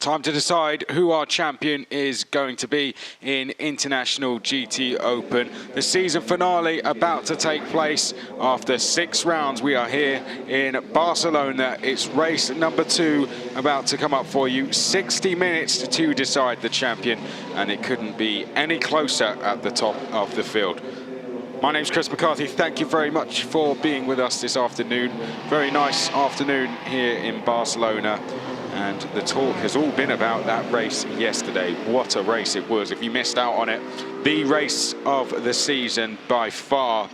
Time to decide who our champion is going to be in International GT Open. The season finale about to take place after 6 rounds. We are here in Barcelona. It's race number 2 about to come up for you. 60 minutes to decide the champion, and it couldn't be any closer at the top of the field. My name's Chris McCarthy. Thank you very much for being with us this afternoon. Very nice afternoon here in Barcelona. And the talk has all been about that race yesterday. What a race it was. If you missed out on it, the race of the season by far.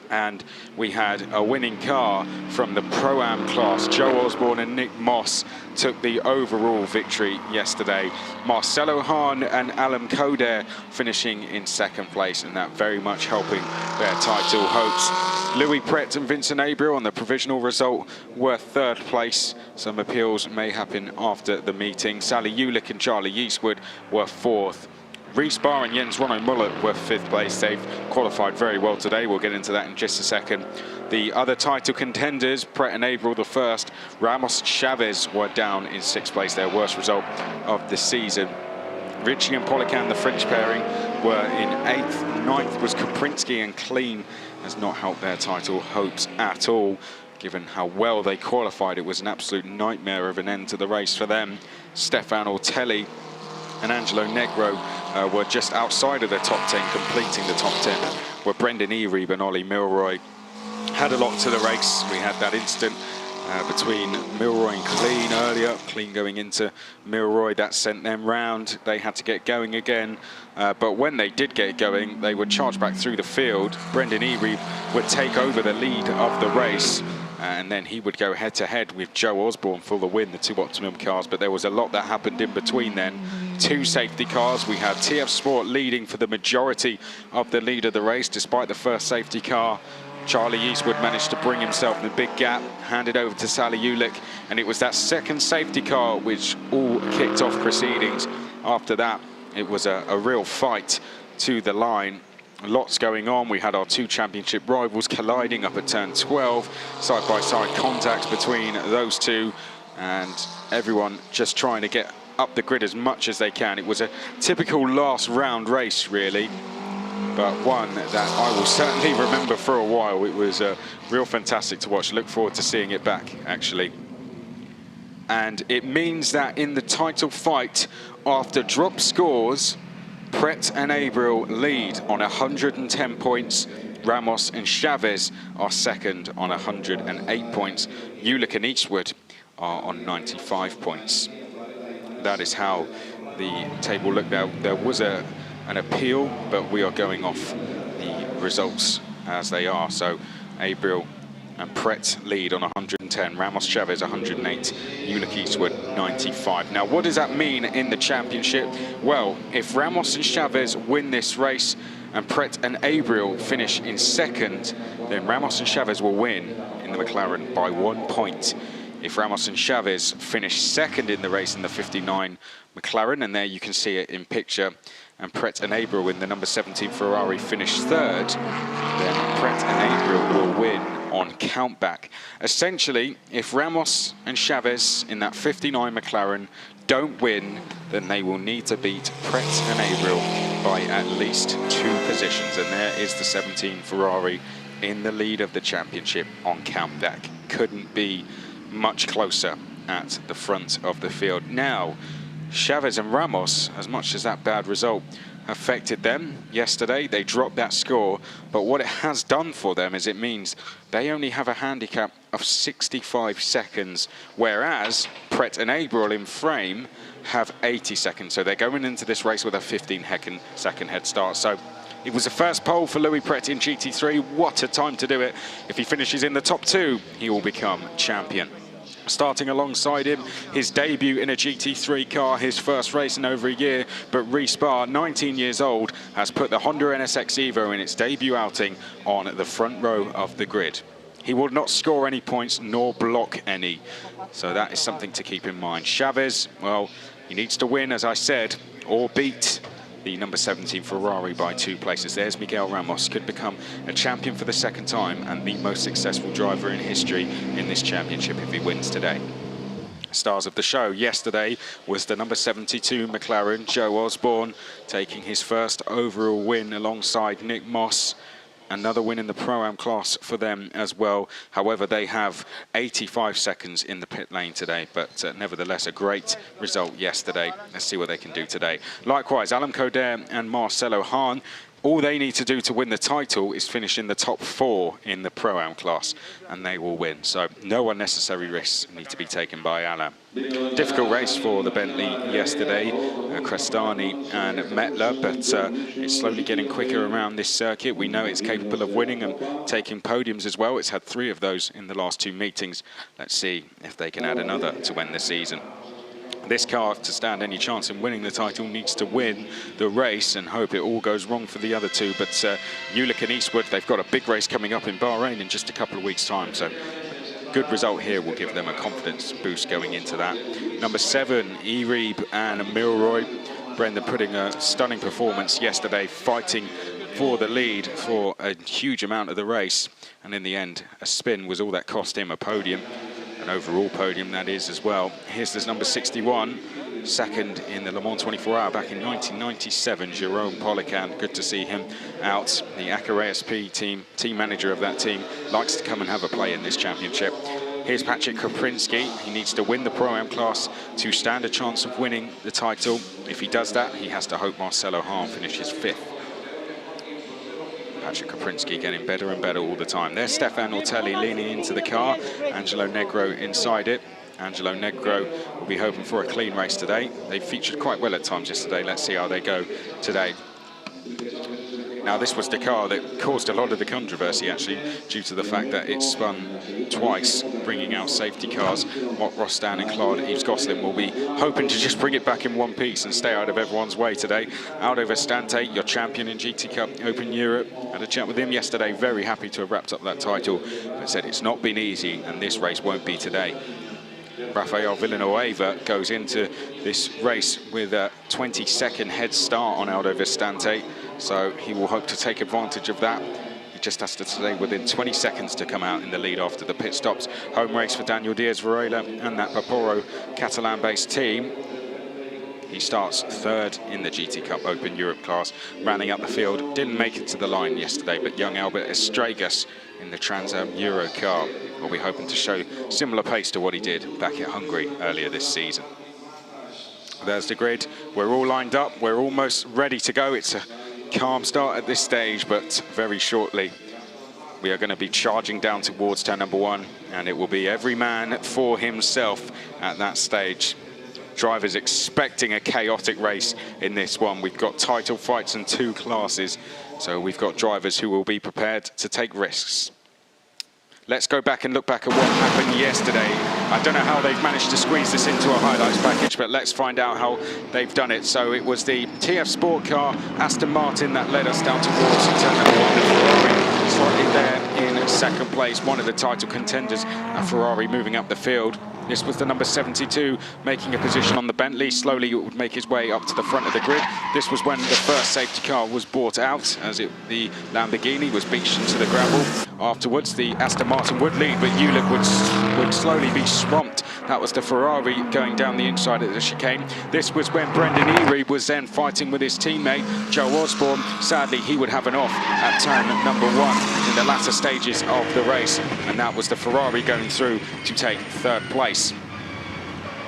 And we had a winning car from the Pro-Am class. Joe Osborne and Nick Moss took the overall victory yesterday. Marcelo Hahn and Alan Coder finishing in second place, and that very much helping their title hopes. Louis Pret and Vincent Abriel on the provisional result were third place. Some appeals may happen after the meeting. Sally Ulick and Charlie Eastwood were fourth. Reece Barr and Jens Ronno Muller were fifth place. They've qualified very well today. We'll get into that in just a second. The other title contenders, Pret and Abriel the first, Ramos Chavez were down in sixth place, their worst result of the season. Ritchie and Polican, the French pairing, were in eighth. Ninth was Kaprinsky, and Clean has not helped their title hopes at all. Given how well they qualified, it was an absolute nightmare of an end to the race for them. Stefan Ortelli and Angelo Negro were just outside of the top 10, completing the top 10, where Brendan Erebe and Ollie Milroy had a lot to the race. We had that incident between Milroy and Clean earlier. Clean going into Milroy, that sent them round. They had to get going again, but when they did get going, they would charge back through the field. Brendan Erebe would take over the lead of the race, and then he would go head-to-head with Joe Osborne for the win, the two Optimum cars. But there was a lot that happened in between then. 2 safety cars. We had TF Sport leading for the majority of the lead of the race, despite the first safety car. Charlie Eastwood managed to bring himself in a big gap, handed over to Sally Ulick, and it was that second safety car which all kicked off proceedings. After that, it was a real fight to the line. Lots going on. We had our 2 championship rivals colliding up at turn 12, side-by-side contacts between those two, and everyone just trying to get up the grid as much as they can. It was a typical last round race, really, but one that I will certainly remember for a while. It was real fantastic to watch. Look forward to seeing it back, actually. And it means that in the title fight, after drop scores, Pret and Abriel lead on 110 points. Ramos and Chavez are second on 108 points. Ulick and Eastwood are on 95 points. That is how the table looked. There was an appeal, but we are going off the results as they are. So Abriel and Pret lead on 110, Ramos Chavez 108, Ulick Eastwood 95. Now, what does that mean in the championship? Well, if Ramos and Chavez win this race and Pret and Abriel finish in second, then Ramos and Chavez will win in the McLaren by 1 point. If Ramos and Chavez finish second in the race in the 59 McLaren, and there you can see it in picture, and Pret and Abriel in the number 17 Ferrari finish third, then Pret and Abriel will win on countback. Essentially, if Ramos and Chavez in that 59 McLaren don't win, then they will need to beat Pret and Abriel by at least 2 positions. And there is the 17 Ferrari in the lead of the championship on countback. Couldn't be much closer at the front of the field. Now, Chavez and Ramos, as much as that bad result affected them yesterday, they dropped that score, but what it has done for them is it means they only have a handicap of 65 seconds, whereas Pret and Abriel in frame have 80 seconds. So they're going into this race with a 15-second head start. So it was the first pole for Louis Pret in GT3. What a time to do it. If he finishes in the top 2, he will become champion. Starting alongside him, his debut in a GT3 car, his first race in over a year, but Reece Barr, 19 years old, has put the Honda NSX Evo in its debut outing on the front row of the grid. He will not score any points nor block any, so that is something to keep in mind. Chavez, well, he needs to win, as I said, or beat the number 17 Ferrari by 2 places. There's Miguel Ramos, could become a champion for the second time and the most successful driver in history in this championship if he wins today. stars of the show. Yesterday was the number 72 McLaren, Joe Osborne, taking his first overall win alongside Nick Moss. Another win in the Pro-Am class for them as well. However, they have 85 seconds in the pit lane today, but nevertheless a great result yesterday. Let's see what they can do today. Likewise, Alam Coder and Marcelo Hahn, all they need to do to win the title is finish in the top 4 in the Pro-Am class, and they will win. So no unnecessary risks need to be taken by Alam. Difficult race for the Bentley yesterday, Crestani and Metler, but it's slowly getting quicker around this circuit. We know it's capable of winning and taking podiums as well. It's had 3 of those in the last 2 meetings. Let's see if they can add another to end the season. This car, to stand any chance in winning the title, needs to win the race and hope it all goes wrong for the other 2. But Ulick and Eastwood, they've got a big race coming up in Bahrain in just a couple of weeks' time. So a good result here will give them a confidence boost going into that. Number 7, Erib and Milroy. Brendan putting a stunning performance yesterday, fighting for the lead for a huge amount of the race. And in the end, a spin was all that cost him a podium. An overall podium, that is, as well. Here's this number 61, second in the Le Mans 24 Hour back in 1997, Jerome Polican. Good to see him out. The Acura ASP team manager of that team, likes to come and have a play in this championship. Here's Patrick Koprinski. He needs to win the Pro-Am class to stand a chance of winning the title. If he does that, he has to hope Marcelo Hahn finishes 5th. Patrick Koprinski getting better and better all the time. There's Stefan Ortelli leaning into the car. Angelo Negro inside it. Angelo Negro will be hoping for a clean race today. They featured quite well at times yesterday. Let's see how they go today. Now, this was the car that caused a lot of the controversy, actually, due to the fact that it spun twice, bringing out safety cars. Mott Rostan and Claude Yves Gosselin will be hoping to just bring it back in one piece and stay out of everyone's way today. Aldo Vestante, your champion in GT Cup Open Europe. Had a chat with him yesterday, very happy to have wrapped up that title, but said it's not been easy and this race won't be today. Rafael Villanueva goes into this race with a 20-second head start on Aldo Vestante, so he will hope to take advantage of that. He just has to stay within 20 seconds to come out in the lead after the pit stops. Home race for Daniel Diaz Varela and that Paporo Catalan-based team. He starts 3rd in the GT Cup Open Europe class, rounding up the field. Didn't make it to the line yesterday, but young Albert Estragas in the Trans Am Euro car will be hoping to show similar pace to what he did back at Hungary earlier this season. There's the grid. We're all lined up. We're almost ready to go. It's a calm start at this stage, but very shortly we are going to be charging down towards turn number 1, and it will be every man for himself at that stage. Drivers expecting a chaotic race in this one. We've got title fights in 2 classes, so we've got drivers who will be prepared to take risks. Let's go back and look back at what happened yesterday. I don't know how they've managed to squeeze this into a highlights package, but let's find out how they've done it. So it was the TF Sport car, Aston Martin, that led us down towards turn number 1. Ferrari slightly there in second place, one of the title contenders, Ferrari moving up the field. This was the number 72 making a position on the Bentley. Slowly it would make his way up to the front of the grid. This was when the first safety car was brought out, as the Lamborghini was beached into the gravel. Afterwards, the Aston Martin would lead, but Ulick would slowly be swamped. That was the Ferrari going down the inside of the chicane. This was when Brendan Erib was then fighting with his teammate, Joe Osborne. Sadly, he would have an off at turn number 1 in the latter stages of the race, and that was the Ferrari going through to take 3rd place.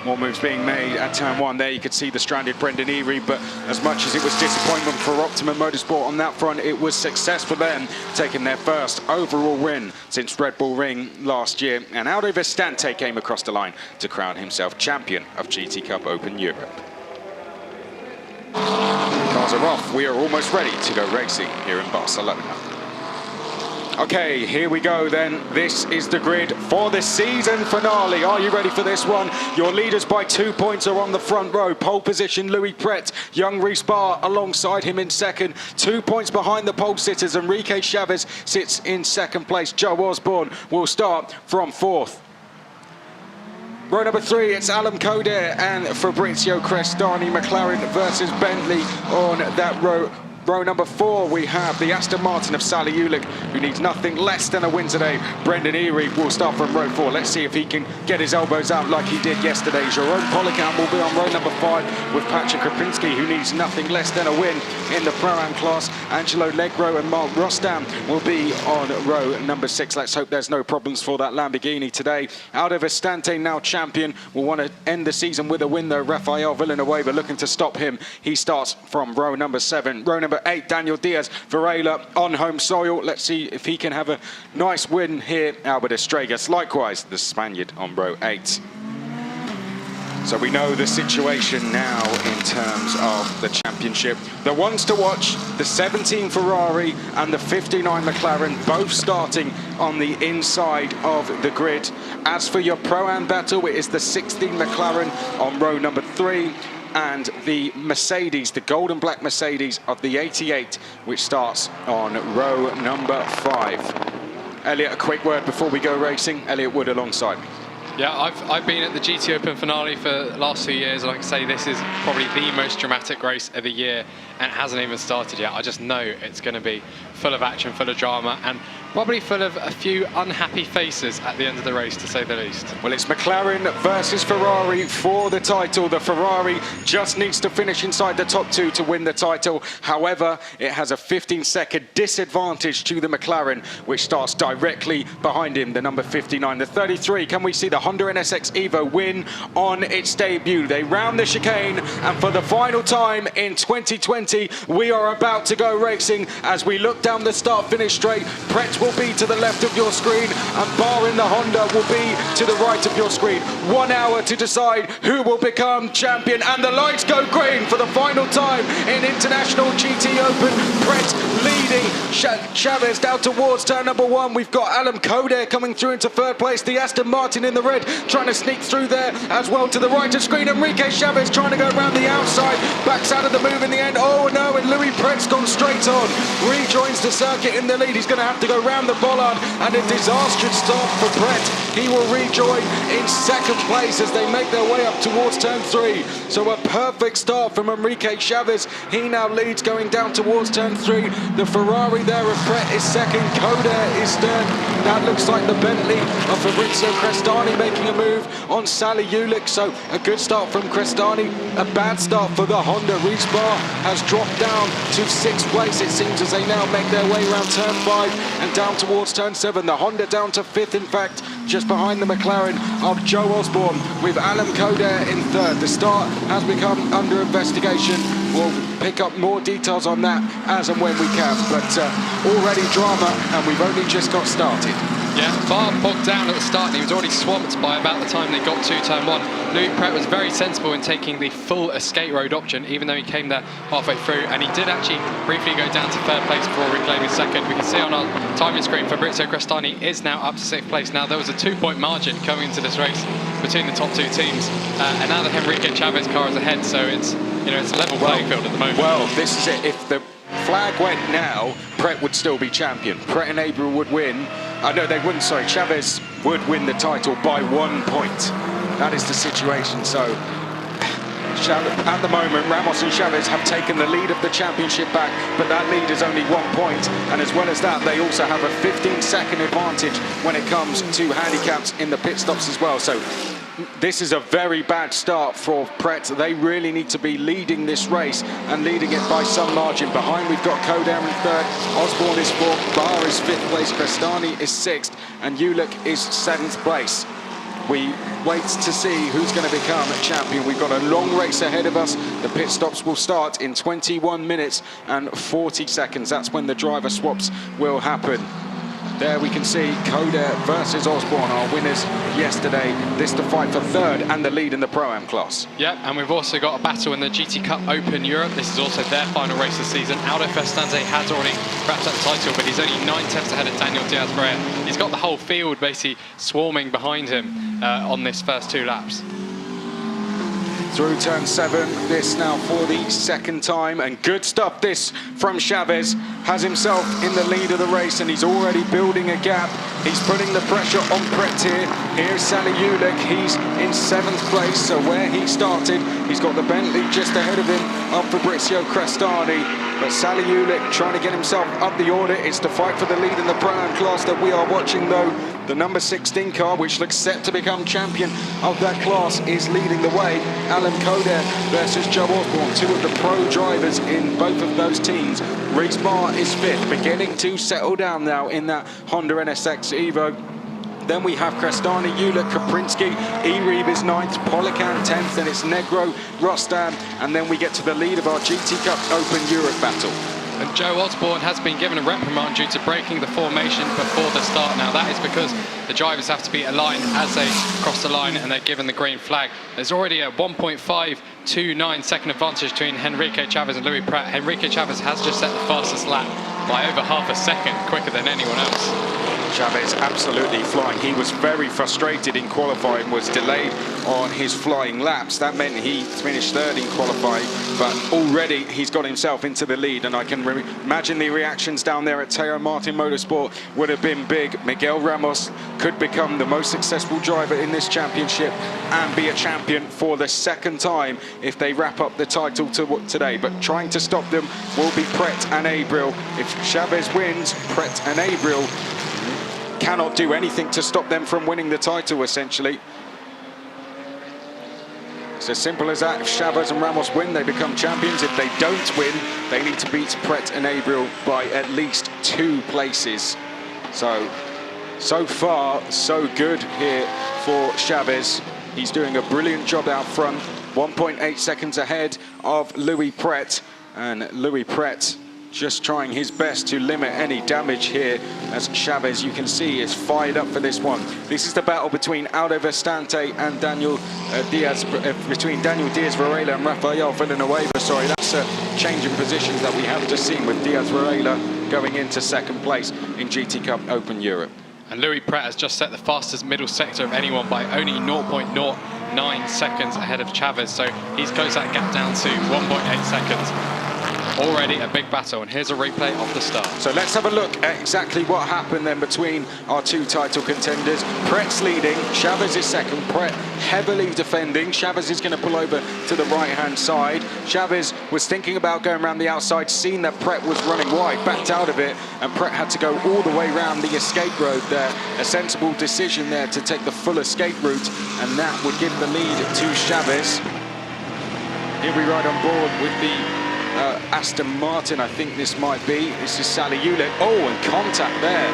More moves being made at turn 1 there. You could see the stranded Brendan Erib, but as much as it was disappointment for Optimum Motorsport on that front, it was success for them, taking their first overall win since Red Bull Ring last year. And Aldo Vestante came across the line to crown himself champion of GT Cup Open Europe. Cars are off. We are almost ready to go racing here in Barcelona. Okay, here we go then. This is the grid for the season finale. Are you ready for this one? Your leaders by 2 points are on the front row. Pole position, Louis Pret. Young Reece Barr alongside him in second. 2 points behind the pole sitters. Enrique Chavez sits in second place. Joe Osborne will start from 4th. Row number 3, it's Alam Coder and Fabrizio Crestani. McLaren versus Bentley on that row row number 4, we have the Aston Martin of Sally Ulick, who needs nothing less than a win today. Brendan Erie will start from row 4. Let's see if he can get his elbows out like he did yesterday. Jerome Polican will be on row number 5 with Patrick Krapinski, who needs nothing less than a win in the Pro-Am class. Angelo Legro and Mark Rostam will be on row number 6. Let's hope there's no problems for that Lamborghini today. Aldo Vestante, now champion, will want to end the season with a win though. Rafael Villanueva looking to stop him. He starts from row number 7. Row number 8, Daniel Diaz Varela on home soil. Let's see if he can have a nice win here. Albert Estragas, likewise, the Spaniard on row 8. So we know the situation now in terms of the championship. The ones to watch, the 17 Ferrari and the 59 McLaren, both starting on the inside of the grid. As for your Pro-Am battle, it is the 16 McLaren on row number 3 and the Mercedes, the gold and black Mercedes of the 88, which starts on row number 5. Elliot, a quick word before we go racing. Elliot Wood alongside me. Yeah, I've been at the GT Open finale for the last 2 years, and I can say this is probably the most dramatic race of the year, and it hasn't even started yet. I just know it's going to be full of action, full of drama, and probably full of a few unhappy faces at the end of the race, to say the least. Well, it's McLaren versus Ferrari for the title. The Ferrari just needs to finish inside the top 2 to win the title. However, it has a 15-second disadvantage to the McLaren, which starts directly behind him, the number 59. The 33, can we see the Honda NSX Evo win on its debut? They round the chicane, and for the final time in 2020, we are about to go racing. As we look down the start-finish straight, Pret will be to the left of your screen, and Bar in the Honda will be to the right of your screen. 1 hour to decide who will become champion, and the lights go green for the final time in International GT Open. Pret leading Chavez down towards turn number 1. We've got Alan Coder coming through into 3rd place. The Aston Martin in the red trying to sneak through there as well to the right of screen. Enrique Chavez trying to go around the outside, backs out of the move in the end. Oh no, and Louis Pret's gone straight on, rejoins the circuit in the lead. He's going to have to go round the bollard, and a disastrous start for Pret. He will rejoin in 2nd place as they make their way up towards turn 3. So a perfect start from Enrique Chavez. He now leads going down towards turn 3. The Ferrari there of Pret is 2nd, Coder is 3rd. That looks like the Bentley of Fabrizio Crestani making a move on Sally Ulick. So a good start from Crestani, a bad start for the Honda. Reese Barr has dropped down to 6th place, it seems, as they now make their way around turn 5 and down towards turn 7. The Honda down to 5th, in fact, just behind the McLaren of Joe Osborne, with Alan Coder in 3rd. The start has become under investigation. We'll pick up more details on that as and when we can, but already drama, and we've only just got started. Yeah, Barr bogged down at the start, and he was already swamped by about the time they got to turn 1. Louis Pret was very sensible in taking the full escape road option, even though he came there halfway through, and he did actually briefly go down to 3rd place before reclaiming 2nd. We can see on our timing screen, Fabrizio Crestani is now up to 6th place. Now, there was a 2-point margin coming into this race between the top 2 teams, and now the Enrique Chavez car is ahead, so it's, you know, it's a level playing field at the moment. Well, this is it. If the flag went now, Pret would still be champion. Pret and Abreu would win. No, they wouldn't, sorry. Chavez would win the title by 1 point. That is the situation. So, at the moment, Ramos and Chavez have taken the lead of the championship back, but that lead is only 1 point. And as well as that, they also have a 15-second advantage when it comes to handicaps in the pit stops as well. So, this is a very bad start for Pret. They really need to be leading this race and leading it by some margin. Behind, we've got Coder in 3rd, Osborne is 4th, Barr is 5th place, Crestani is 6th, and Ulick is 7th place. We wait to see who's going to become a champion. We've got a long race ahead of us. The pit stops will start in 21 minutes and 40 seconds. That's when the driver swaps will happen. There we can see Coder versus Osborne, our winners yesterday. This to fight for 3rd and the lead in the Pro-Am class. Yep, and we've also got a battle in the GT Cup Open Europe. This is also their final race this season. Aldo Festante has already wrapped up the title, but he's only 9 tenths ahead of Daniel Diaz-Varela. He's got the whole field basically swarming behind him on this first 2 laps. Through turn 7, this now for the 2nd time, and good stuff this from Chavez. Has himself in the lead of the race, and he's already building a gap. He's putting the pressure on Pret here. Here's Sally Ulick, he's in 7th place, so where he started, he's got the Bentley just ahead of him of Fabrizio Crestani. But Sally Ulick trying to get himself up the order. It's to fight for the lead in the Pro-Am class that we are watching, though. The number 16 car, which looks set to become champion of that class, is leading the way. Alan Coder versus Joe Osborne, two of the pro drivers in both of those teams. Reese Barr is fifth, beginning to settle down now in that Honda NSX Evo. Then we have Crestani, Ulick, Kaprinski, E-Reeb is 9th, Polican 10th, then it's Negro, Rostam, and then we get to the lead of our GT Cup Open Europe battle. And Joe Osborne has been given a reprimand due to breaking the formation before the start. Now that is because the drivers have to be aligned as they cross the line and they're given the green flag. There's already a 1.529 second advantage between Henrique Chavez and Louis Prat. Henrique Chavez has just set the fastest lap by over half a second quicker than anyone else. Chavez absolutely flying. He was very frustrated in qualifying, was delayed on his flying laps. That meant he finished third in qualifying, but already he's got himself into the lead, and I can imagine the reactions down there at Teo Martin Motorsport would have been big. Miguel Ramos could become the most successful driver in this championship and be a champion for the second time if they wrap up the title today. But trying to stop them will be Pret and Abril. If Chavez wins, Pret and Abril cannot do anything to stop them from winning the title, essentially. It's as simple as that. If Chavez and Ramos win, they become champions. If they don't win, they need to beat Pret and Abril by at least 2 places. So far, so good here for Chavez. He's doing a brilliant job out front. 1.8 seconds ahead of Louis Pret. And Louis Pret just trying his best to limit any damage here, as Chavez, you can see, is fired up for this one. This is the battle between Aldo Vestante and Daniel Diaz, between Daniel Diaz Varela and Rafael Villanueva. Sorry, that's a change in positions that we have just seen, with Diaz Varela going into second place in GT Cup Open Europe. And Louis Prat has just set the fastest middle sector of anyone by only 0.09 seconds ahead of Chavez, so he's closed that gap down to 1.8 seconds. Already a big battle, and here's a replay of the start. So let's have a look at exactly what happened then between our 2 title contenders. Pret's leading, Chavez is second. Pret heavily defending. Chavez is going to pull over to the right-hand side. Chavez was thinking about going around the outside, seen that Pret was running wide, backed out of it, and Pret had to go all the way around the escape road there. A sensible decision there to take the full escape route, and that would give the lead to Chavez. Here we ride on board with the Aston Martin, I think this might be. This is Sally Ulick. Oh, and contact there.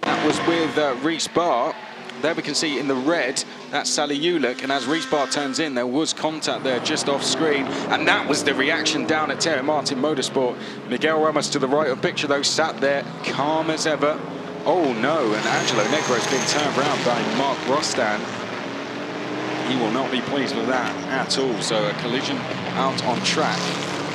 That was with Reese Barr. There we can see in the red, that's Sally Ulick. And as Reese Barr turns in, there was contact there just off screen. And that was the reaction down at Teo Martin Motorsport. Miguel Ramos to the right of picture, though, sat there calm as ever. Oh, no. And Angelo Negro's been turned around by Mark Rostan. He will not be pleased with that at all. So a collision out on track.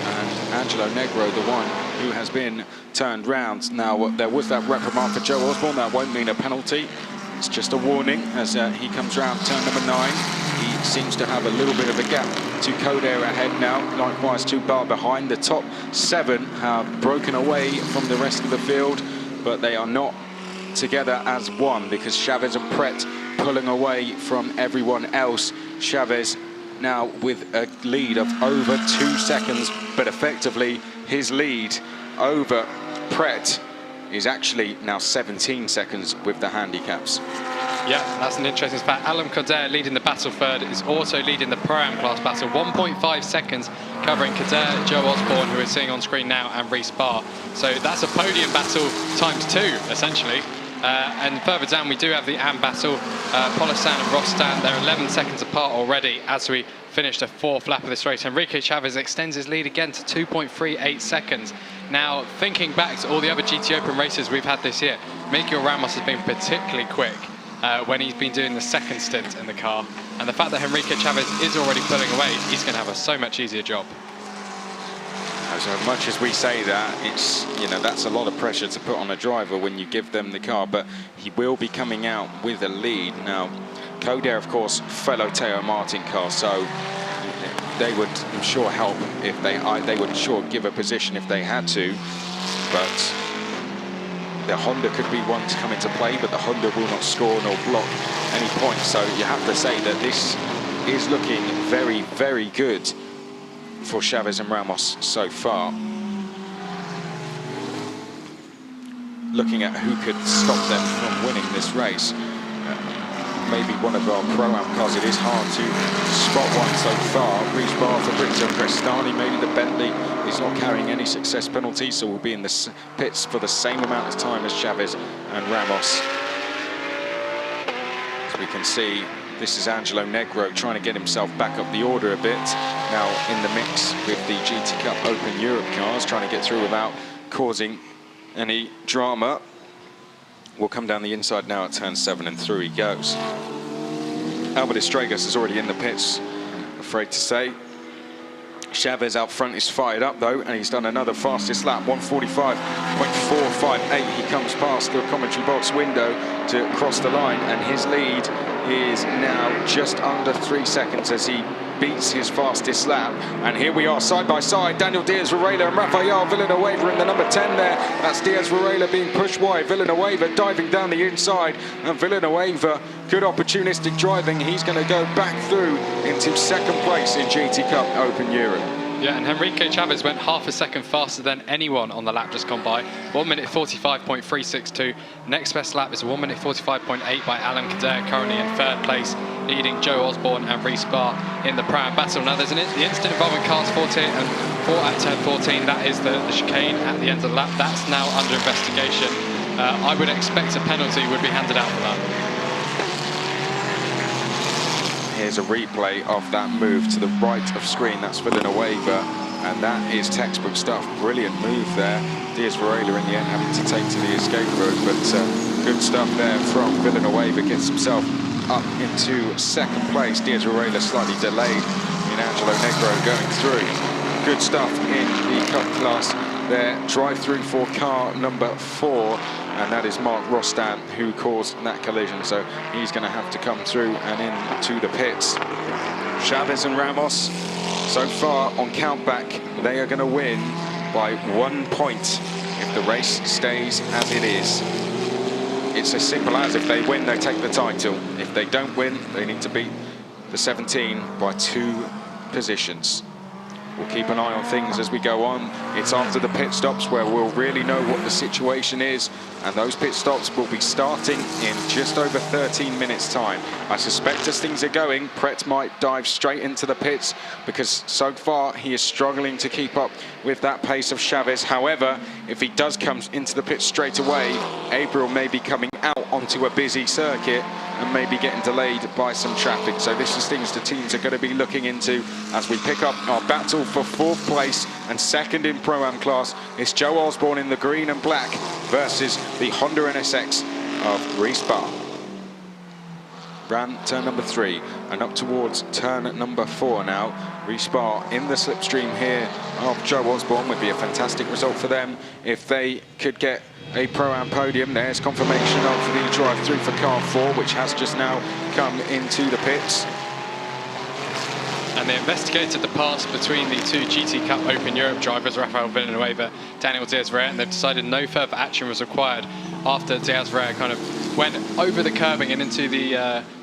And Angelo Negro, the one who has been turned round. Now, there was that reprimand for Joe Osborne. That won't mean a penalty. It's just a warning as he comes round turn number 9. He seems to have a little bit of a gap to Coder ahead now. Likewise, 2 bar behind. The top 7 have broken away from the rest of the field, but they are not together as one because Chavez and Pret pulling away from everyone else. Chavez now with a lead of over 2 seconds, but effectively his lead over Pret is actually now 17 seconds with the handicaps. Yeah, that's an interesting fact. Alan Coder leading the battle third, is also leading the Pro-Am class battle. 1.5 seconds covering Coder, Joe Osborne, who we're seeing on screen now, and Reese Barr. So that's a podium battle times 2, essentially. And further down, we do have the AM battle. Polisan and Rostan, they're 11 seconds apart already as we finish the 4th lap of this race. Henrique Chavez extends his lead again to 2.38 seconds. Now, thinking back to all the other GT Open races we've had this year, Miguel Ramos has been particularly quick when he's been doing the second stint in the car. And the fact that Henrique Chavez is already pulling away, he's going to have a so much easier job. As much as we say that, it's, you know, that's a lot of pressure to put on a driver when you give them the car, but he will be coming out with a lead. Now, Coder, of course, fellow Teo Martin car, so they would, I'm sure, help if they would sure give a position if they had to, but the Honda could be one to come into play, but the Honda will not score nor block any points, so you have to say that this is looking very, very good for Chavez and Ramos so far. looking at who could stop them from winning this race. Maybe one of our Pro-Am cars. It is hard to spot one so far. Reach bar for Brito Crestani, maybe the Bentley is not carrying any success penalties, so we'll be in the pits for the same amount of time as Chavez and Ramos. As we can see, this is Angelo Negro trying to get himself back up the order a bit. Now in the mix with the GT Cup Open Europe cars, trying to get through without causing any drama. Will come down the inside now at turn 7 and through he goes. Albert Estragas is already in the pits, afraid to say. Chavez out front is fired up though, and he's done another fastest lap, 1:45.458. He comes past the commentary box window to cross the line, and his lead is now just under 3 seconds as he beats his fastest lap. And here we are side by side, Daniel Diaz-Varela and Rafael Villanueva in the number 10 there. That's Diaz-Varela being pushed wide, Villanueva diving down the inside, and Villanueva, good opportunistic driving. He's going to go back through into second place in GT Cup Open Europe. Yeah, and Henrique Chavez went half a second faster than anyone on the lap just gone by. 1:45.362. Next best lap is 1:45.8 by Alan Kader, currently in third place, leading Joe Osborne and Reece Barr in the Pro-Am battle. Now there's the instant involvement cars 14 and 4 at turn 14. That is the chicane at the end of the lap. That's now under investigation. I would expect a penalty would be handed out for that. Here's a replay of that move to the right of screen. That's Villanueva, and that is textbook stuff. Brilliant move there. Diaz-Varela in the end having to take to the escape route, but good stuff there from Villanueva. Gets himself up into second place. Diaz-Varela slightly delayed in Angelo Negro going through. Good stuff in the Cup class there. Drive through for car number 4. And that is Mark Rostan who caused that collision, so he's going to have to come through and into the pits. Chavez and Ramos, so far on countback, they are going to win by 1 point if the race stays as it is. It's as simple as if they win, they take the title. If they don't win, they need to beat the 17 by 2 positions. We'll keep an eye on things as we go on. It's after the pit stops where we'll really know what the situation is, and those pit stops will be starting in just over 13 minutes time. I suspect as things are going, Pret might dive straight into the pits because so far he is struggling to keep up with that pace of Chavez. However, if he does come into the pits straight away, Abriel may be coming out onto a busy circuit and maybe getting delayed by some traffic. So this is things the teams are going to be looking into as we pick up our battle for 4th place and 2nd in Pro-Am class. It's Joe Osborne in the green and black versus the Honda NSX of Reece Barr. Ran turn number 3 and up towards turn number 4 now. Reece Barr in the slipstream here of Joe Osborne. Would be a fantastic result for them if they could get a Pro-Am podium. There's confirmation of the drive-through for car 4, which has just now come into the pits. And they investigated the pass between the 2 GT Cup Open Europe drivers, Rafael Villanueva, Daniel Diaz-Varela, and they've decided no further action was required after Diaz-Varela kind of went over the curbing and into the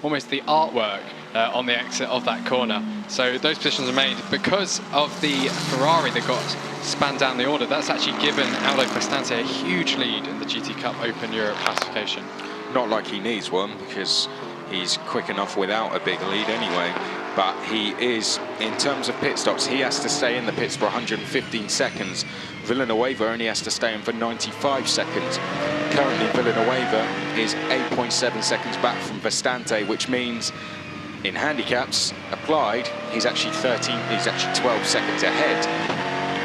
almost the artwork on the exit of that corner. So those positions are made because of the Ferrari that got spanned down the order. That's actually given Aldo Crestante a huge lead in the GT Cup Open Europe classification. Not like he needs one, because he's quick enough without a big lead anyway. But he is, in terms of pit stops, he has to stay in the pits for 115 seconds. Villanueva only has to stay in for 95 seconds. Currently, Villanueva is 8.7 seconds back from Crestante, which means in handicaps applied, he's actually 12 seconds ahead.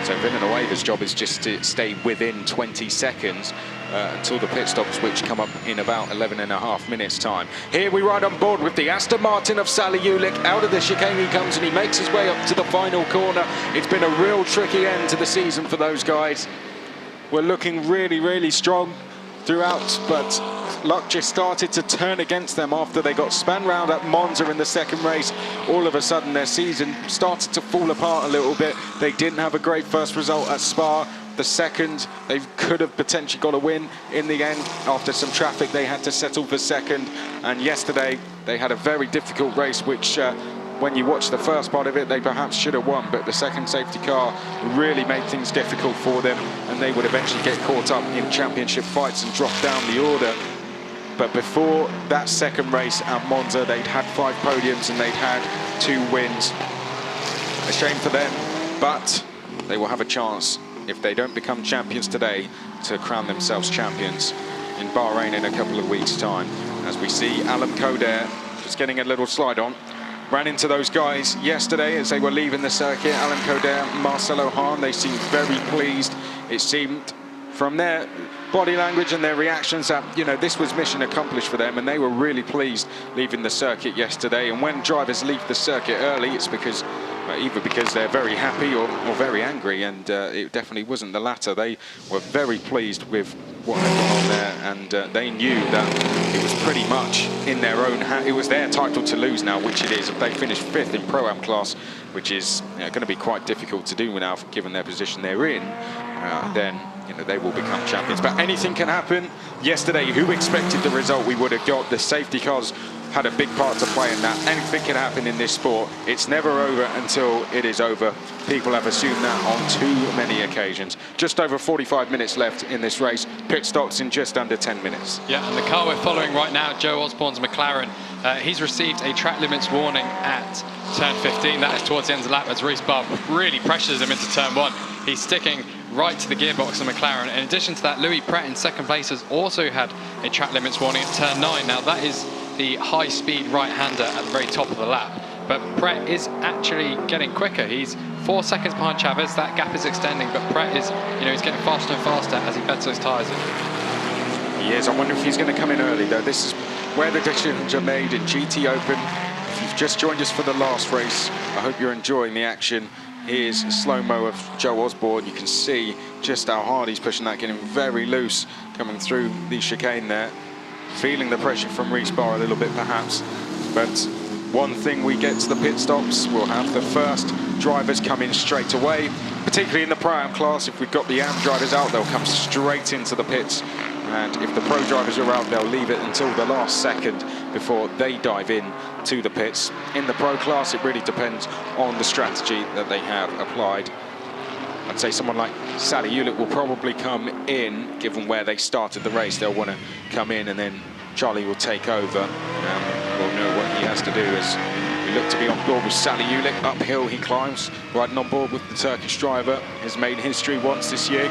So Villanueva's job is just to stay within 20 seconds until the pit stops, which come up in about 11.5 minutes time. Here we ride on board with the Aston Martin of Sally Ulick. Out of the chicane he comes and he makes his way up to the final corner. It's been a real tricky end to the season for those guys. We're looking really, really strong throughout, but luck just started to turn against them after they got spun round at Monza in the second race. All of a sudden their season started to fall apart a little bit. They didn't have a great first result at Spa. The second, they could have potentially got a win. In the end, after some traffic, they had to settle for second. And yesterday, they had a very difficult race, which when you watch the first part of it, they perhaps should have won, but the second safety car really made things difficult for them, and they would eventually get caught up in championship fights and drop down the order. But before that second race at Monza, they'd had 5 podiums and they'd had 2 wins. A shame for them, but they will have a chance, if they don't become champions today, to crown themselves champions in Bahrain in a couple of weeks' time. As we see Alan Coder just getting a little slide on. Ran into those guys yesterday as they were leaving the circuit. Alan Coder, Marcelo Hahn, they seemed very pleased. It seemed from their body language and their reactions that, you know, this was mission accomplished for them, and they were really pleased leaving the circuit yesterday. And when drivers leave the circuit early, it's because either because they're very happy or very angry, and it definitely wasn't the latter. They were very pleased with what had gone on there, and they knew that it was pretty much in their own hand. It was their title to lose now, which it is. If they finish 5th in Pro-Am class, which is going to be quite difficult to do now, given their position they're in, then they will become champions. But anything can happen. Yesterday, who expected the result we would have got? The safety cars had a big part to play in that. Anything can happen in this sport. It's never over until it is over. People have assumed that on too many occasions. Just over 45 minutes left in this race. Pit stops in just under 10 minutes. Yeah, and the car we're following right now, Joe Osborne's McLaren, he's received a track limits warning at turn 15. That is towards the end of the lap as Reece Barr really pressures him into turn 1. He's sticking right to the gearbox of McLaren. In addition to that, Louis Pret in second place has also had a track limits warning at turn 9. Now that is the high-speed right-hander at the very top of the lap. But Pret is actually getting quicker. He's 4 seconds behind Chavez. That gap is extending, but Pret is, he's getting faster and faster as he beds those tyres in. He is. I wonder if he's going to come in early, though. This is where the decisions are made in GT Open. If you've just joined us for the last race, I hope you're enjoying the action. Here's a slow-mo of Joe Osborne. You can see just how hard he's pushing that, getting very loose coming through the chicane there. Feeling the pressure from Reece Barr a little bit, perhaps. But one thing, we get to the pit stops, we'll have the first drivers come in straight away, particularly in the Pro-Am class. If we've got the AM drivers out, they'll come straight into the pits. And if the Pro drivers are out, they'll leave it until the last second before they dive in to the pits. In the Pro class, it really depends on the strategy that they have applied. I'd say someone like Sally Hewlett will probably come in, given where they started the race. They'll want to come in, and then Charlie will take over. We'll know what he has to do as we look to be on board with Sally Hewlett. Uphill he climbs, riding on board with the Turkish driver. Has made history once this year.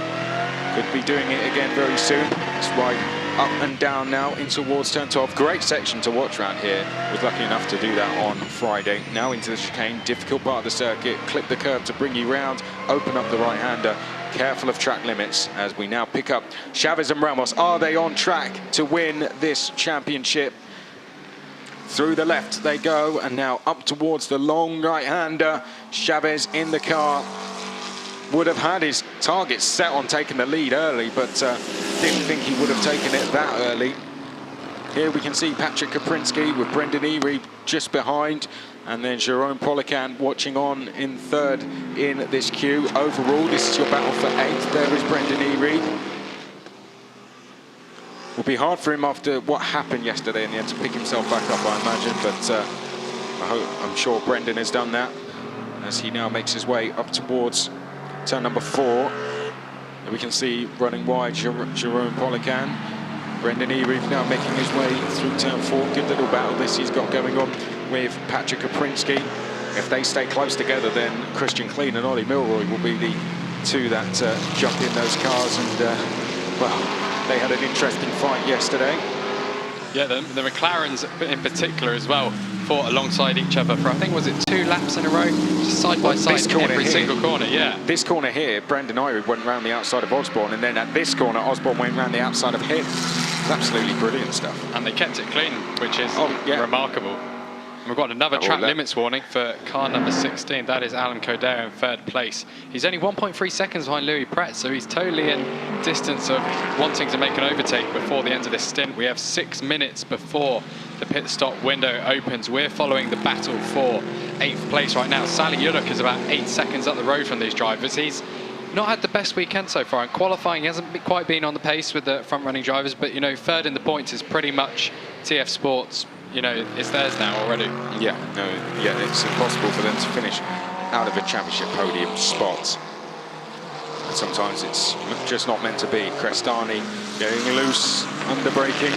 Could be doing it again very soon. It's right up and down now in towards turn 12. Great section to watch around here. Was lucky enough to do that on Friday. Now into the chicane, difficult part of the circuit. Clip the curb to bring you round. Open up the right-hander. Careful of track limits as we now pick up Chavez and Ramos. Are they on track to win this championship? Through the left they go, and now up towards the long right-hander. Chavez in the car. Would have had his targets set on taking the lead early, but didn't think he would have taken it that early. Here we can see Patrick Kaprinski with Brendan Erie just behind, and then Jerome Polican watching on in third in this queue. Overall, this is your battle for 8th. There is Brendan Erie. Will be hard for him after what happened yesterday in the end to pick himself back up, I imagine, but I'm sure Brendan has done that as he now makes his way up towards turn number 4. We can see running wide Jerome Polican. Brendan Erie now making his way through turn 4. Good little battle this he's got going on with Patrick Kaprinski. If they stay close together, then Christian Klein and Ollie Milroy will be the two that jump in those cars. And, well, they had an interesting fight yesterday. Yeah, the McLarens in particular as well fought alongside each other for, I think, was it 2 laps in a row? Just side by side, every single corner, yeah. This corner here, Brendan Erie went round the outside of Osborne, and then at this corner, Osborne went round the outside of him. It's absolutely brilliant stuff. And they kept it clean, which is remarkable. And we've got another track limits warning for car number 16. That is Alan Coder in third place. He's only 1.3 seconds behind Louis Pret, so he's totally in distance of wanting to make an overtake before the end of this stint. We have 6 minutes before the pit stop window opens. We're following the battle for 8th place right now. Sally Hewlett is about 8 seconds up the road from these drivers. He's not had the best weekend so far. In qualifying, he hasn't quite been on the pace with the front-running drivers, but, third in the points is pretty much TF Sports' you know, it's theirs now already. Yeah, no, yeah, it's impossible for them to finish out of a championship podium spot. And sometimes it's just not meant to be. Crestani getting loose, under braking,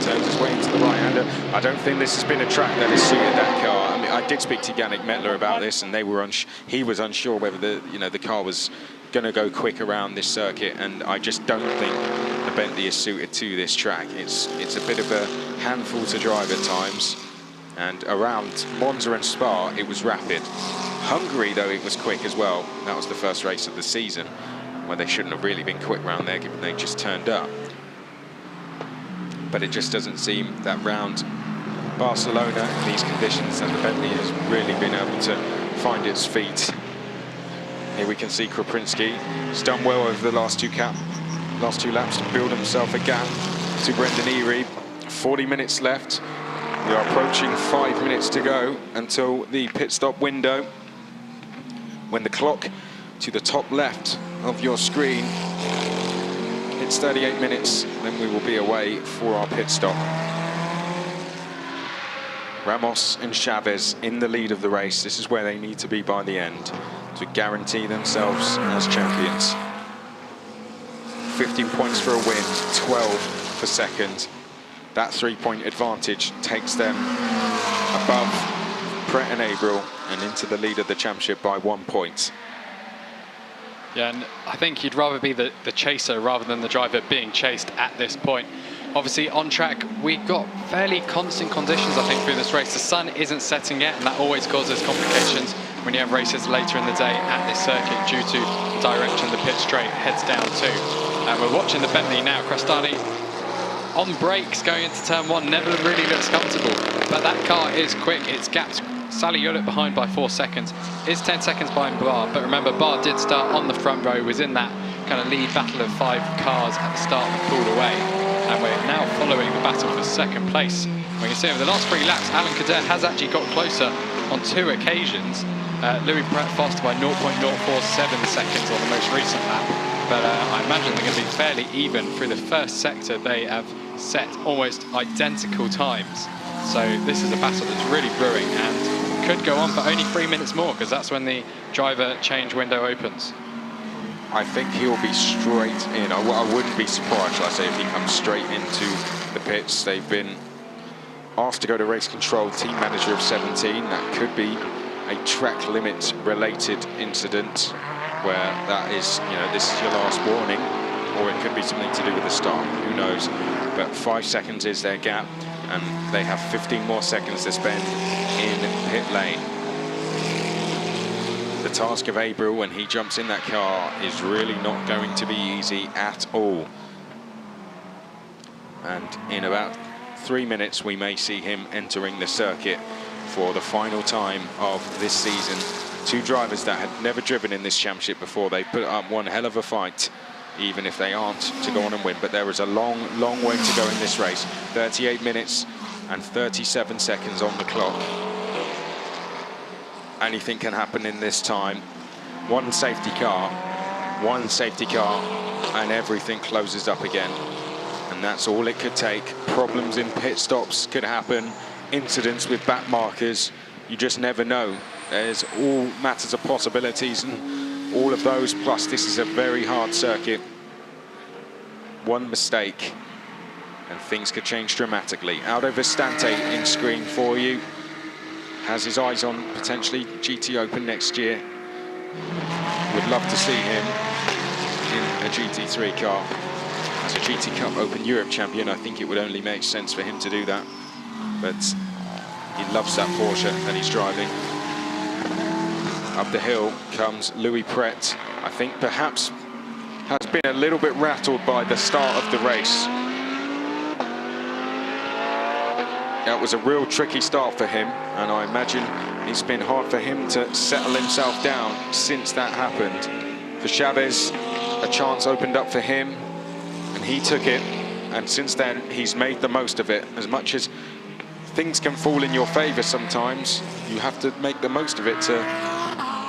turns his way into the right-hander. I don't think this has been a track that has suited that car. I mean, I did speak to Yannick Mettler about this, and he was unsure whether the car was going to go quick around this circuit, and I just don't think the Bentley is suited to this track. It's a bit of a handful to drive at times, and around Monza and Spa it was rapid. Hungary, though, it was quick as well. That was the first race of the season, where they shouldn't have really been quick round there, given they just turned up. But it just doesn't seem that round Barcelona in these conditions, and the Bentley has really been able to find its feet. Here we can see Kroprinski. He's done well over the last two laps to build himself a gap to Brendan Eerie. 40 minutes left. We are approaching 5 minutes to go until the pit stop window. When the clock to the top left of your screen hits 38 minutes, then we will be away for our pit stop. Ramos and Chavez in the lead of the race. This is where they need to be by the end to guarantee themselves as champions. 15 points for a win, 12 for second. That 3-point advantage takes them above Pret and Abril and into the lead of the championship by 1 point. Yeah, and I think you'd rather be the chaser rather than the driver being chased at this point. Obviously, on track, we got fairly constant conditions, I think, through this race. The sun isn't setting yet, and that always causes complications when you have races later in the day at this circuit due to the direction the pit straight heads down to. And we're watching the Bentley now. Crestani on brakes going into turn 1, never really looks comfortable, but that car is quick. It's gapped Sally Yulick behind by 4 seconds, is 10 seconds behind Barr, but remember, Barr did start on the front row, was in that kind of lead battle of 5 cars at the start and pulled away, and we're now following the battle for second place. We can see over the last 3 laps, Alan Cadet has actually got closer on 2 occasions. Louis Pret faster by 0.047 seconds on the most recent lap, but I imagine they're going to be fairly even through the first sector. They have set almost identical times, so this is a battle that's really brewing and could go on for only 3 minutes more, because that's when the driver change window opens. I think he'll be straight in. I wouldn't be surprised, shall I say, if he comes straight into the pits. They've been asked to go to race control, team manager of 17. That could be a track limit related incident where that is, this is your last warning, or it could be something to do with the start, who knows. But 5 seconds is their gap, and they have 15 more seconds to spend in pit lane. The task of Abril when he jumps in that car is really not going to be easy at all. And in about 3 minutes, we may see him entering the circuit for the final time of this season. 2 drivers that had never driven in this championship before. They put up one hell of a fight, even if they aren't to go on and win. But there is a long, long way to go in this race. 38 minutes and 37 seconds on the clock. Anything can happen in this time. One safety car, and everything closes up again. And that's all it could take. Problems in pit stops could happen. Incidents with back markers. You just never know. There's all matters of possibilities, and all of those, plus this is a very hard circuit. One mistake and things could change dramatically. Aldo Vistante in screen for you. Has his eyes on potentially GT Open next year. Would love to see him in a GT3 car. As a GT Cup Open Europe champion, I think it would only make sense for him to do that. But he loves that Porsche that he's driving. Up the hill comes Louis Pret. I think perhaps has been a little bit rattled by the start of the race. That was a real tricky start for him, and I imagine it's been hard for him to settle himself down since that happened. For Chavez, a chance opened up for him, and he took it, and since then he's made the most of it. As much as things can fall in your favour sometimes, you have to make the most of it to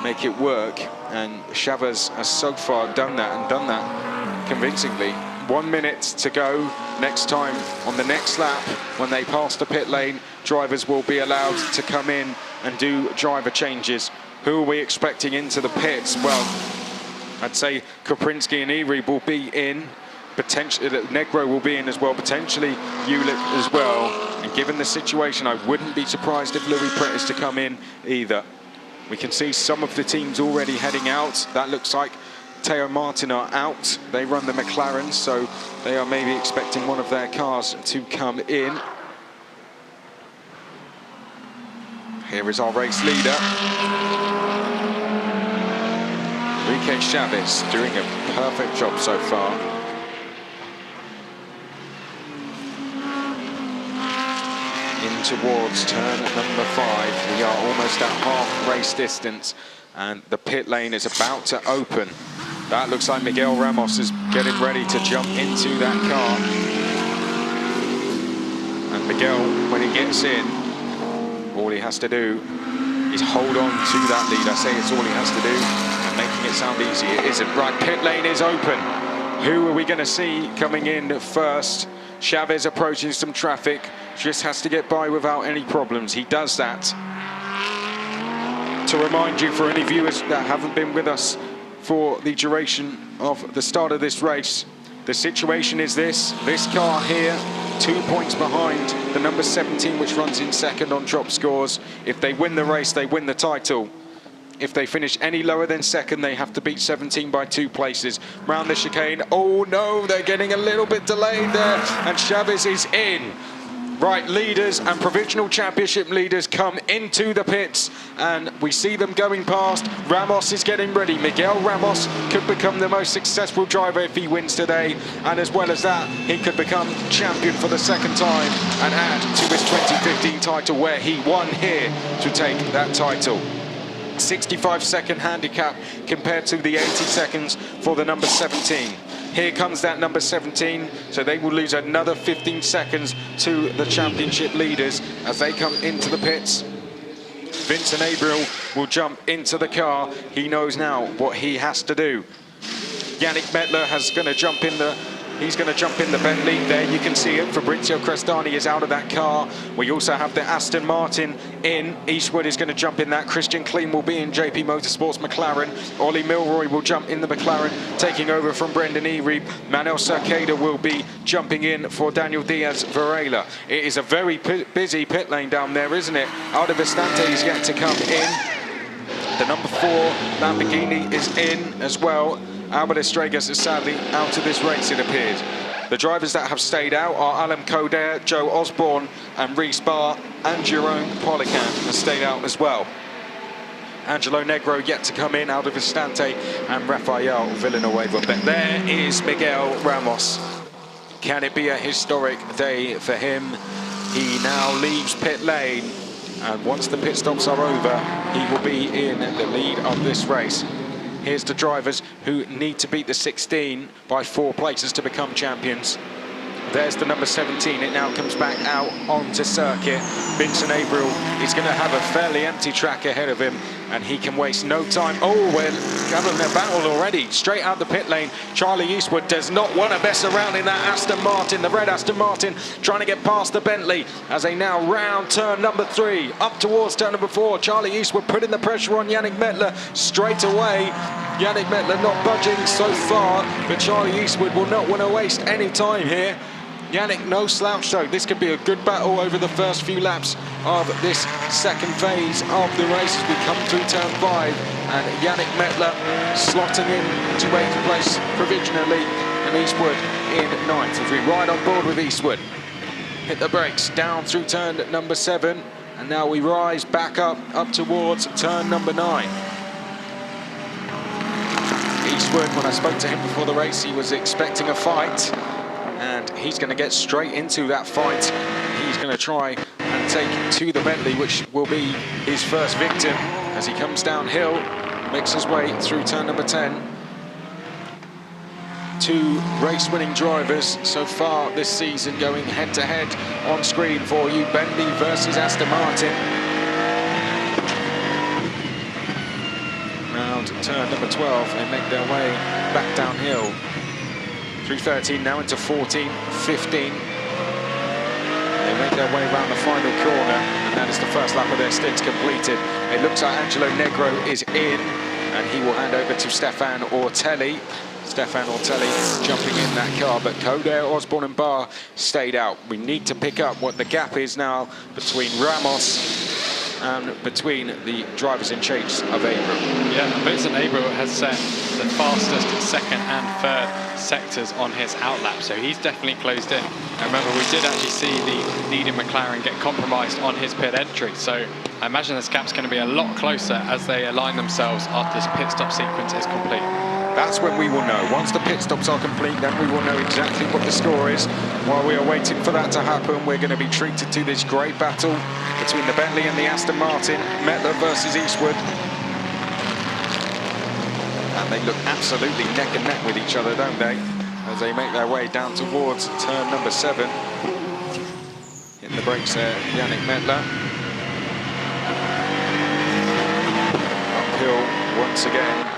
make it work, and Chavez has so far done that, and done that convincingly. 1 minute to go. Next time, on the next lap, when they pass the pit lane, drivers will be allowed to come in and do driver changes. Who are we expecting into the pits? Well, I'd say Koprinski and Eri will be in. Potentially, Negro will be in as well. Potentially, Ulick as well. And given the situation, I wouldn't be surprised if Louis Pret is to come in either. We can see some of the teams already heading out. That looks like Teo Martin are out. They run the McLaren, so they are maybe expecting one of their cars to come in. Here is our race leader. Enrique Chavez doing a perfect job so far. In towards turn number 5. We are almost at half race distance, and the pit lane is about to open. That looks like Miguel Ramos is getting ready to jump into that car. And Miguel, when he gets in, all he has to do is hold on to that lead. I say it's all he has to do, and making it sound easy, it isn't. Right, pit lane is open. Who are we going to see coming in first? Chavez approaching some traffic, just has to get by without any problems. He does that. To remind you, for any viewers that haven't been with us for the duration of the start of this race, the situation is this car here, 2 points behind the number 17, which runs in second on drop scores. If they win the race, they win the title. If they finish any lower than second, they have to beat 17 by 2 places. Round the chicane, oh no, they're getting a little bit delayed there, and Chavez is in. Right, leaders and provisional championship leaders come into the pits, and we see them going past. Ramos is getting ready. Miguel Ramos could become the most successful driver if he wins today, and as well as that, he could become champion for the second time and add to his 2015 title, where he won here to take that title. 65-second handicap compared to the 80 seconds for the number 17. Here comes that number 17, so they will lose another 15 seconds to the championship leaders as they come into the pits. Vincent Abriel will jump into the car. He knows now what he has to do. Yannick Mettler is going to jump in the Bentley. There you can see it. Fabrizio Crestani is out of that car. We also have the Aston Martin in. Eastwood is going to jump in that. Christian Kleen will be in JP Motorsports McLaren. Ollie Milroy will jump in the McLaren, taking over from Brendan Eri. Manuel Cerqueda will be jumping in for Daniel Diaz Varela. It is a very busy pit lane down there, isn't it? Aldo Vistante is yet to come in. The number 4 Lamborghini is in as well. Albert Estregas is sadly out of this race, it appears. The drivers that have stayed out are Alan Coder, Joe Osborne and Reese Barr, and Jerome Polican has stayed out as well. Angelo Negro yet to come in, Aldo Vistante and Rafael Villanueva. But there is Miguel Ramos. Can it be a historic day for him? He now leaves pit lane, and once the pit stops are over, he will be in the lead of this race. Here's the drivers who need to beat the 16 by 4 places to become champions. There's the number 17. It now comes back out onto circuit. Vincent Abriel is going to have a fairly empty track ahead of him, and he can waste no time. Oh, we're having a battle already. Straight out the pit lane. Charlie Eastwood does not want to mess around in that Aston Martin. The red Aston Martin trying to get past the Bentley as they now round turn number 3. Up towards turn number 4. Charlie Eastwood putting the pressure on Yannick Mettler straight away. Yannick Mettler not budging so far, but Charlie Eastwood will not want to waste any time here. Yannick, no slouch though. This could be a good battle over the first few laps of this second phase of the race as we come through turn 5. And Yannick Mettler slotting in to 8th place provisionally, and Eastwood in 9th as we ride on board with Eastwood. Hit the brakes down through turn number 7, and now we rise back up towards turn number 9. Eastwood, when I spoke to him before the race, he was expecting a fight, and he's going to get straight into that fight. He's going to try and take to the Bentley, which will be his first victim as he comes downhill, makes his way through turn number 10. 2 race-winning drivers so far this season going head-to-head on screen for you. Bentley versus Aston Martin. Round turn number 12, they make their way back downhill. through 13 now into 14, 15. They make their way around the final corner, and that is the first lap of their stints completed. It looks like Angelo Negro is in, and he will hand over to Stefan Ortelli. Stefan Ortelli jumping in that car, but Coder, Osborne and Barr stayed out. We need to pick up what the gap is now between Ramos and between the drivers in chase of Abreu. Yeah, Vincent Abreu has set the fastest second and third sectors on his outlap, so he's definitely closed in. And remember, we did actually see the leading McLaren get compromised on his pit entry, so I imagine this gap's going to be a lot closer as they align themselves after this pit stop sequence is complete. That's when we will know. Once the pit stops are complete, then we will know exactly what the score is. While we are waiting for that to happen, we're going to be treated to this great battle between the Bentley and the Aston Martin, Mettler versus Eastwood. And they look absolutely neck and neck with each other, don't they? As they make their way down towards turn number 7. Hitting the brakes there, Yannick Mettler. Uphill once again.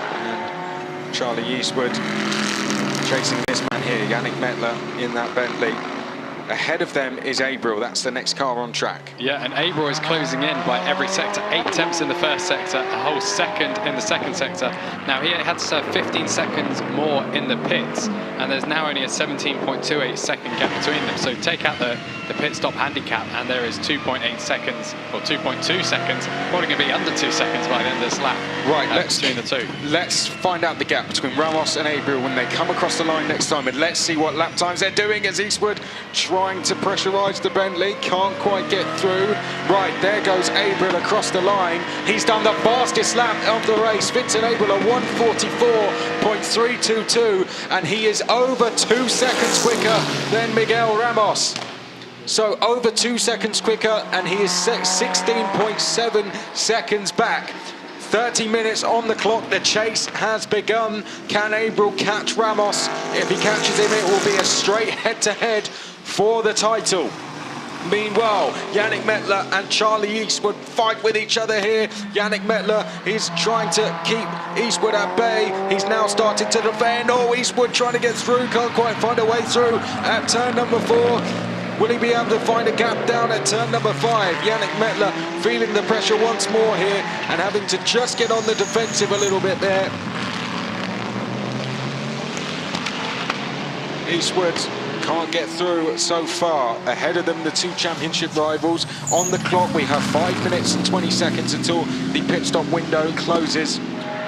Charlie Eastwood chasing this man here, Yannick Mettler, in that Bentley. Ahead of them is Abreu. That's the next car on track. Yeah, and Abreu is closing in by every sector. 8 tenths in the first sector, a whole second in the second sector. Now he had to serve 15 seconds more in the pits, and there's now only a 17.28 second gap between them. So take out the pit stop handicap, and there is 2.8 seconds, or 2.2 seconds, probably going to be under 2 seconds by the end of this lap. Right, between the two. Let's find out the gap between Ramos and Abreu when they come across the line next time, and let's see what lap times they're doing as Eastwood trying to pressurise the Bentley, can't quite get through. Right, there goes Abreu across the line. He's done the fastest lap of the race. Vincent Abreu a 1:44.322, and he is over 2 seconds quicker than Miguel Ramos. So over 2 seconds quicker, and he is 16.7 seconds back. 30 minutes on the clock, the chase has begun. Can Abreu catch Ramos? If he catches him, it will be a straight head-to-head for the title. Meanwhile, Yannick Mettler and Charlie Eastwood fight with each other here. Yannick Mettler is trying to keep Eastwood at bay. He's now started to defend. Oh, Eastwood trying to get through, can't quite find a way through at turn number 4. Will he be able to find a gap down at turn number 5? Yannick Mettler feeling the pressure once more here and having to just get on the defensive a little bit there. Eastwood can't get through so far. Ahead of them, the 2 championship rivals. On the clock, we have 5 minutes and 20 seconds until the pit stop window closes.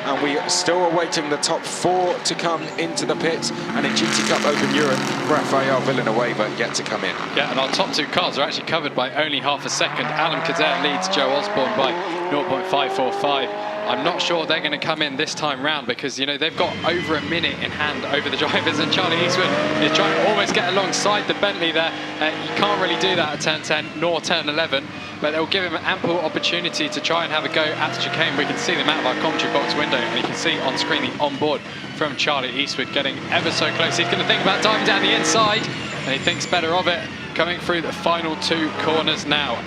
And we are still awaiting the top 4 to come into the pits. And in GT Cup Open Europe, Rafael Villanueva yet to come in. Yeah, and our top 2 cars are actually covered by only half a second. Alan Cadet leads Joe Osborne by 0.545. I'm not sure they're going to come in this time round because, you know, they've got over a minute in hand over the drivers, and Charlie Eastwood is trying to almost get alongside the Bentley there. You can't really do that at turn 10 nor turn 11, but they'll give him an ample opportunity to try and have a go at the chicane. We can see them out of our commentary box window, and you can see on screen the onboard from Charlie Eastwood getting ever so close. He's going to think about diving down the inside, and he thinks better of it, coming through the final 2 corners now.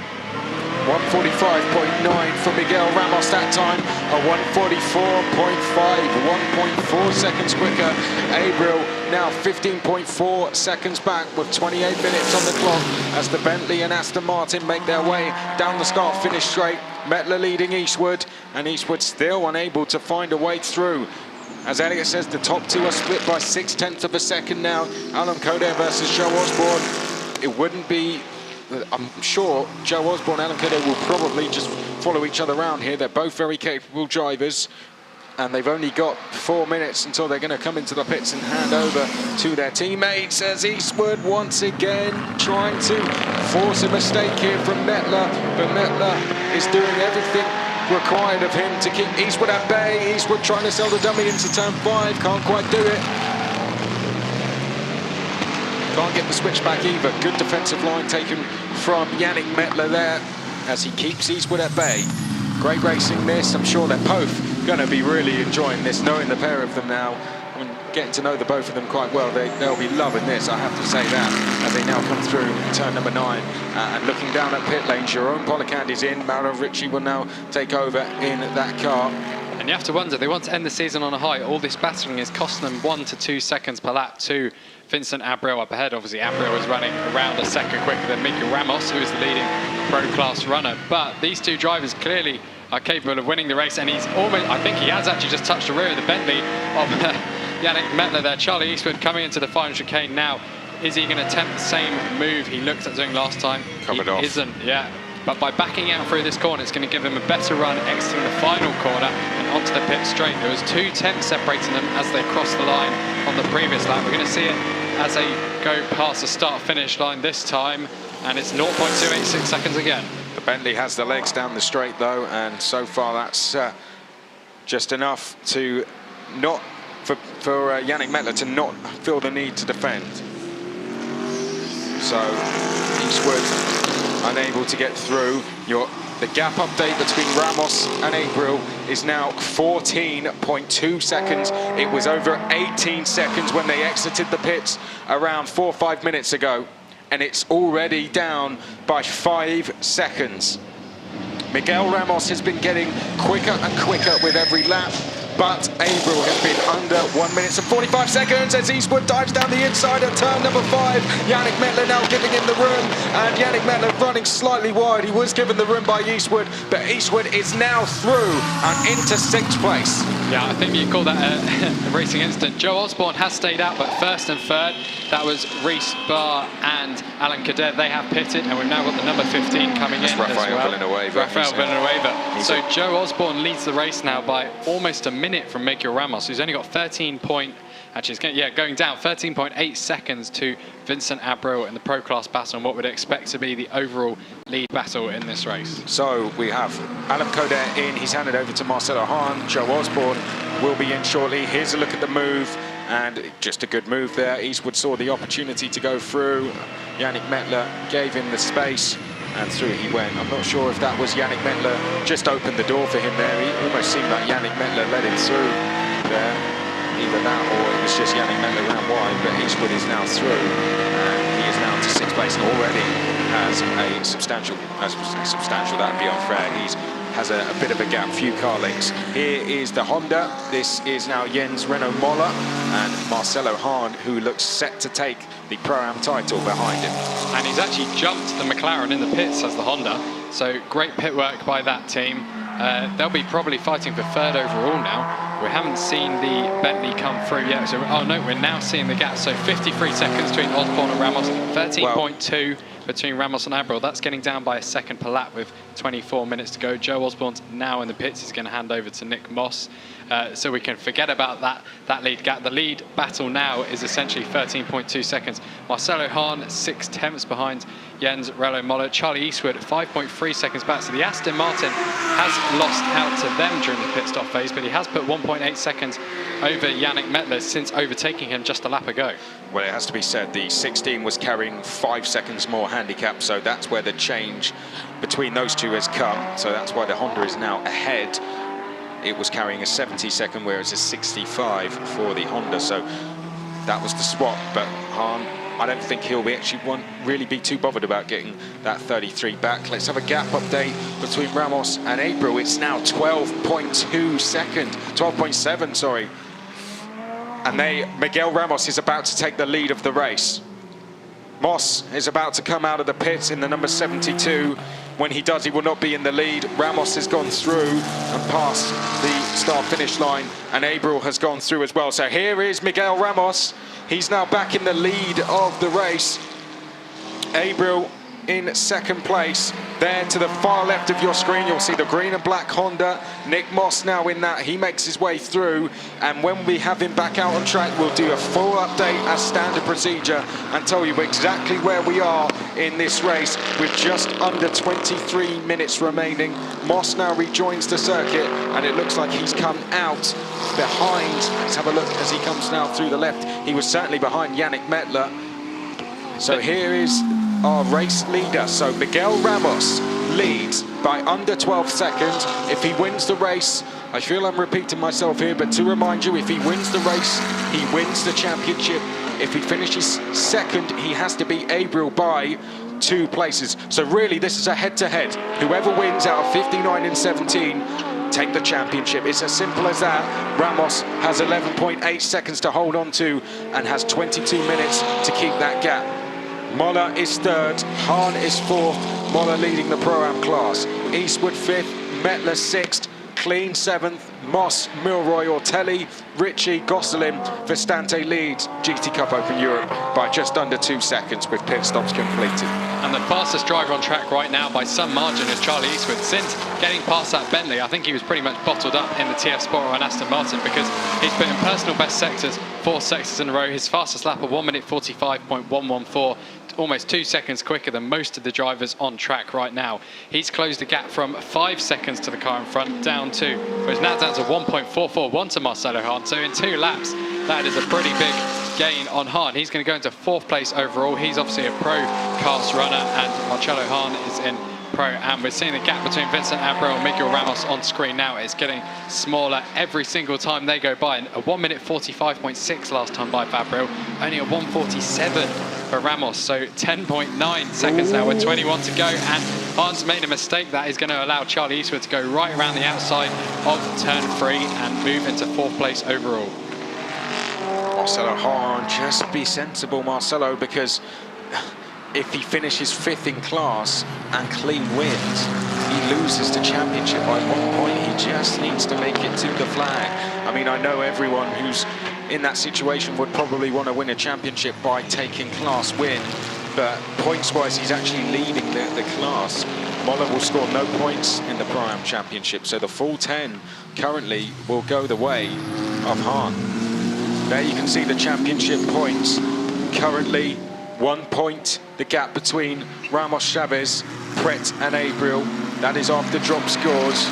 1:45.9 for Miguel Ramos that time, a 1:44.5, 1.4 seconds quicker. Abreu now 15.4 seconds back with 28 minutes on the clock as the Bentley and Aston Martin make their way down the start-finish straight. Mettler leading Eastwood, and Eastwood still unable to find a way through. As Elliot says, the top 2 are split by 0.6 of a second now. Alan Coder versus Joe Osborne. It wouldn't be... I'm sure Joe Osborne and Alan Cadet will probably just follow each other around here. They're both very capable drivers, and they've only got 4 minutes until they're going to come into the pits and hand over to their teammates as Eastwood once again trying to force a mistake here from Mettler, but Mettler is doing everything required of him to keep Eastwood at bay. Eastwood trying to sell the dummy into turn 5, can't quite do it. Can't get the switch back either. Good defensive line taken from Yannick Mettler there as he keeps Eastwood at bay. Great racing this. I'm sure they're both going to be really enjoying this, knowing the pair of them now. I mean, getting to know the both of them quite well. They'll be loving this, I have to say that, as they now come through turn number 9. And looking down at pit lane, Jerome Pollicand is in. Mauro Ricci will now take over in that car. And you have to wonder, they want to end the season on a high. All this battling is costing them 1 to 2 seconds per lap to Vincent Abreu up ahead. Obviously, Abreu is running around a second quicker than Miguel Ramos, who is the leading pro-class runner. But these two drivers clearly are capable of winning the race, and he's almost, I think he has actually just touched the rear of the Bentley of Yannick Mettler there. Charlie Eastwood coming into the final chicane now. Is he going to attempt the same move he looked at doing last time? Covered he off. Isn't, yeah. But by backing out through this corner, it's going to give him a better run exiting the final corner and onto the pit straight. There was 2 tenths separating them as they crossed the line on the previous lap. We're going to see it as they go past the start-finish line this time, and it's 0.286 seconds again. The Bentley has the legs down the straight though, and so far that's just enough to not for Yannick Mettler to not feel the need to defend. So Eastwood unable to get through. The gap update between Ramos and Abreu is now 14.2 seconds. It was over 18 seconds when they exited the pits around 4 or 5 minutes ago, and it's already down by 5 seconds. Miguel Ramos has been getting quicker and quicker with every lap, but Abreu has been under 1 minute and 45 seconds as Eastwood dives down the inside at turn number 5. Yannick Mettler now giving him the room, and Yannick Mettler running slightly wide. He was given the room by Eastwood, but Eastwood is now through and into 6th place. Yeah, I think you call that a racing incident. Joe Osborne has stayed out, but first and third, that was Reece Barr and Alan Cadet. They have pitted, and we've now got the number 15 coming in as well. Rafael Villanueva. So Joe Osborne leads the race now by almost a minute from Miguel Ramos, who's only got 13 point, actually, it's going down 13.8 seconds to Vincent Abreu in the pro class battle, and what we'd expect to be the overall lead battle in this race. So we have Alan Codet in, he's handed over to Marcelo Hahn. Joe Osborne will be in shortly. Here's a look at the move, and just a good move there. Eastwood saw the opportunity to go through. Yannick Mettler gave him the space, and through he went. I'm not sure if that was Yannick Mettler just opened the door for him there. It almost seemed like Yannick Mettler led him through there. Either that or it was just Yannick Mettler ran wide, but Eastwood is now through, and he is now to 6th place and already has a substantial, that'd be unfair. He has a bit of a gap, few car lengths. Here is the Honda. This is now Jens Renault Moller and Marcelo Hahn, who looks set to take the Pro-Am title behind him. And he's actually jumped the McLaren in the pits as the Honda, so great pit work by that team. They'll be probably fighting for 3rd overall now. We haven't seen the Bentley come through yet, so oh no, we're now seeing the gap. So 53 seconds between Osborne and Ramos, 13.2 between Ramos and Abreu. That's getting down by a second per lap with 24 minutes to go. Joe Osborne's now in the pits. He's going to hand over to Nick Moss. So we can forget about that lead gap. The lead battle now is essentially 13.2 seconds. Marcelo Hahn 6 tenths behind Jens Renault Moller. Charlie Eastwood 5.3 seconds back. So the Aston Martin has lost out to them during the pit stop phase, but he has put 1.8 seconds over Yannick Mettler since overtaking him just a lap ago. Well, it has to be said, the 16 was carrying 5 seconds more handicap, so that's where the change between those two has come. So that's why the Honda is now ahead. It was carrying a 70-second, whereas a 65 for the Honda. So that was the swap. But Hahn, I don't think he'll really be too bothered about getting that 33 back. Let's have a gap update between Ramos and Abreu. It's now 12.2 seconds, 12.7, sorry. And Miguel Ramos is about to take the lead of the race. Moss is about to come out of the pits in the number 72. When he does, he will not be in the lead. Ramos has gone through and past the start-finish line, and Abreu has gone through as well. So here is Miguel Ramos. He's now back in the lead of the race. Abreu in 2nd place. There to the far left of your screen, you'll see the green and black Honda. Nick Moss now in that. He makes his way through, and when we have him back out on track, we'll do a full update as standard procedure and tell you exactly where we are in this race with just under 23 minutes remaining. Moss now rejoins the circuit, and it looks like he's come out behind. Let's have a look as he comes now through the left. He was certainly behind Yannick Mettler. So here is our race leader. So Miguel Ramos leads by under 12 seconds. If he wins the race, I feel I'm repeating myself here, but to remind you, if he wins the race, he wins the championship. If he finishes 2nd, he has to beat Abreu by 2 places. So really, this is a head-to-head. Whoever wins out of 59 and 17 take the championship. It's as simple as that. Ramos has 11.8 seconds to hold on to and has 22 minutes to keep that gap. Moller is third, Hahn is fourth, Moller leading the Pro-Am class. Eastwood fifth, Mettler sixth, Clean seventh, Moss, Milroy, Ortelli, Ritchie, Gosselin, Vestante leads GT Cup Open Europe by just under 2 seconds with pit stops completed. And the fastest driver on track right now by some margin is Charlie Eastwood. Since getting past that Bentley, I think he was pretty much bottled up in the TF Sport on Aston Martin, because he's been in personal best sectors 4 sectors in a row. His fastest lap of 1 minute 45.114. Almost 2 seconds quicker than most of the drivers on track right now. He's closed the gap from 5 seconds to the car in front down to, whereas now down to 1.441 to Marcelo Hahn. So in 2 laps, that is a pretty big gain on Hahn. He's going to go into 4th place overall. He's obviously a pro cast runner, and Marcelo Hahn is in pro, and we're seeing the gap between Vincent Abreu and Miguel Ramos on screen now. It's getting smaller every single time they go by. A 1 minute 45.6 last time by Abreu, only a 1:47 for Ramos, so 10.9 seconds now with 21 to go, and Hahn's made a mistake that is going to allow Charlie Eastwood to go right around the outside of turn 3 and move into 4th place overall. Marcelo Hahn, just be sensible, Marcelo, because if he finishes 5th in class and Clean wins, he loses the championship by 1 point. He just needs to make it to the flag. I mean, I know everyone who's in that situation would probably want to win a championship by taking class win, but points-wise, he's actually leading the class. Moller will score no points in the Pro-Am Championship, so the full 10 currently will go the way of Hahn. There you can see the championship points. Currently, 1 point, the gap between Ramos, Chavez, Pret and Abreu. That is after drop scores.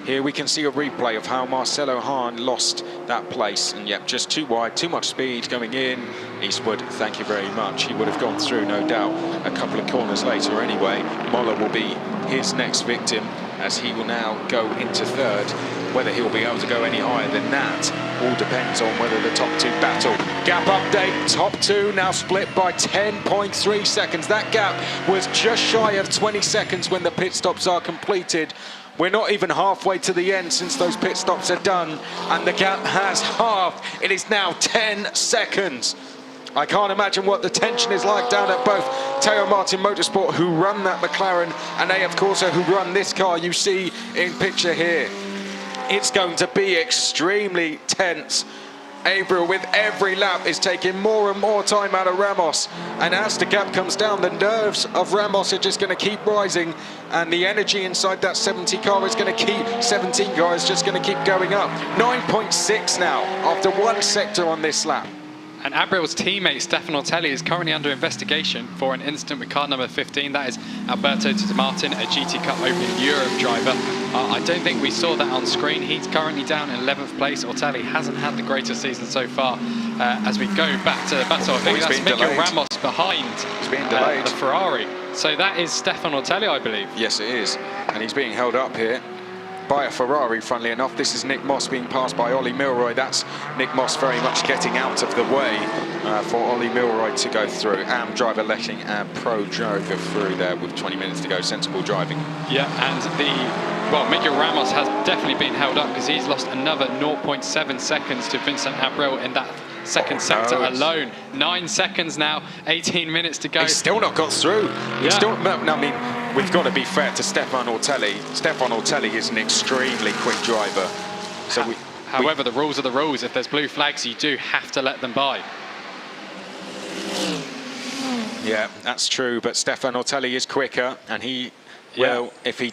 Here we can see a replay of how Marcelo Hahn lost that place. And yep, just too wide, too much speed going in. Eastwood, thank you very much. He would have gone through, no doubt, a couple of corners later anyway. Moller will be his next victim, as he will now go into 3rd. Whether he'll be able to go any higher than that all depends on whether the top 2 battle. Gap update, top 2 now split by 10.3 seconds. That gap was just shy of 20 seconds when the pit stops are completed. We're not even halfway to the end since those pit stops are done, and the gap has halved. It is now 10 seconds. I can't imagine what the tension is like down at both Teo Martin Motorsport, who run that McLaren, and AF Corsa, who run this car you see in picture here. It's going to be extremely tense. Abreu, with every lap, is taking more and more time out of Ramos. And as the gap comes down, the nerves of Ramos are just going to keep rising. And the energy inside that 17 car is going to keep, 17 car is just going to keep going up. 9.6 now, after 1 sector on this lap. And Abreu's teammate, Stefano Ortelli, is currently under investigation for an incident with car number 15. That is Alberto Di Martin, a GT Cup Open Europe driver. I don't think we saw that on screen. He's currently down in 11th place. Ortelli hasn't had the greatest season so far. As we go back to the battle, I think that's Miguel Ramos behind the Ferrari. So that is Stefano Ortelli, I believe. Yes, it is. And he's being held up here by a Ferrari, funnily enough. This is Nick Moss being passed by Ollie Milroy. That's Nick Moss very much getting out of the way for Ollie Milroy to go through. AM driver letting AM pro driver through there with 20 minutes to go. Sensible driving. Yeah, and Miguel Ramos has definitely been held up because he's lost another 0.7 seconds to Vincent Abreu in that second sector alone. 9 seconds now, 18 minutes to go. He's still not got through. He's still, I mean, we've got to be fair to Stefan Ortelli. Stefan Ortelli is an extremely quick driver. So however, the rules are the rules. If there's blue flags, you do have to let them by. Yeah, that's true. But Stefan Ortelli is quicker, and he, well, if he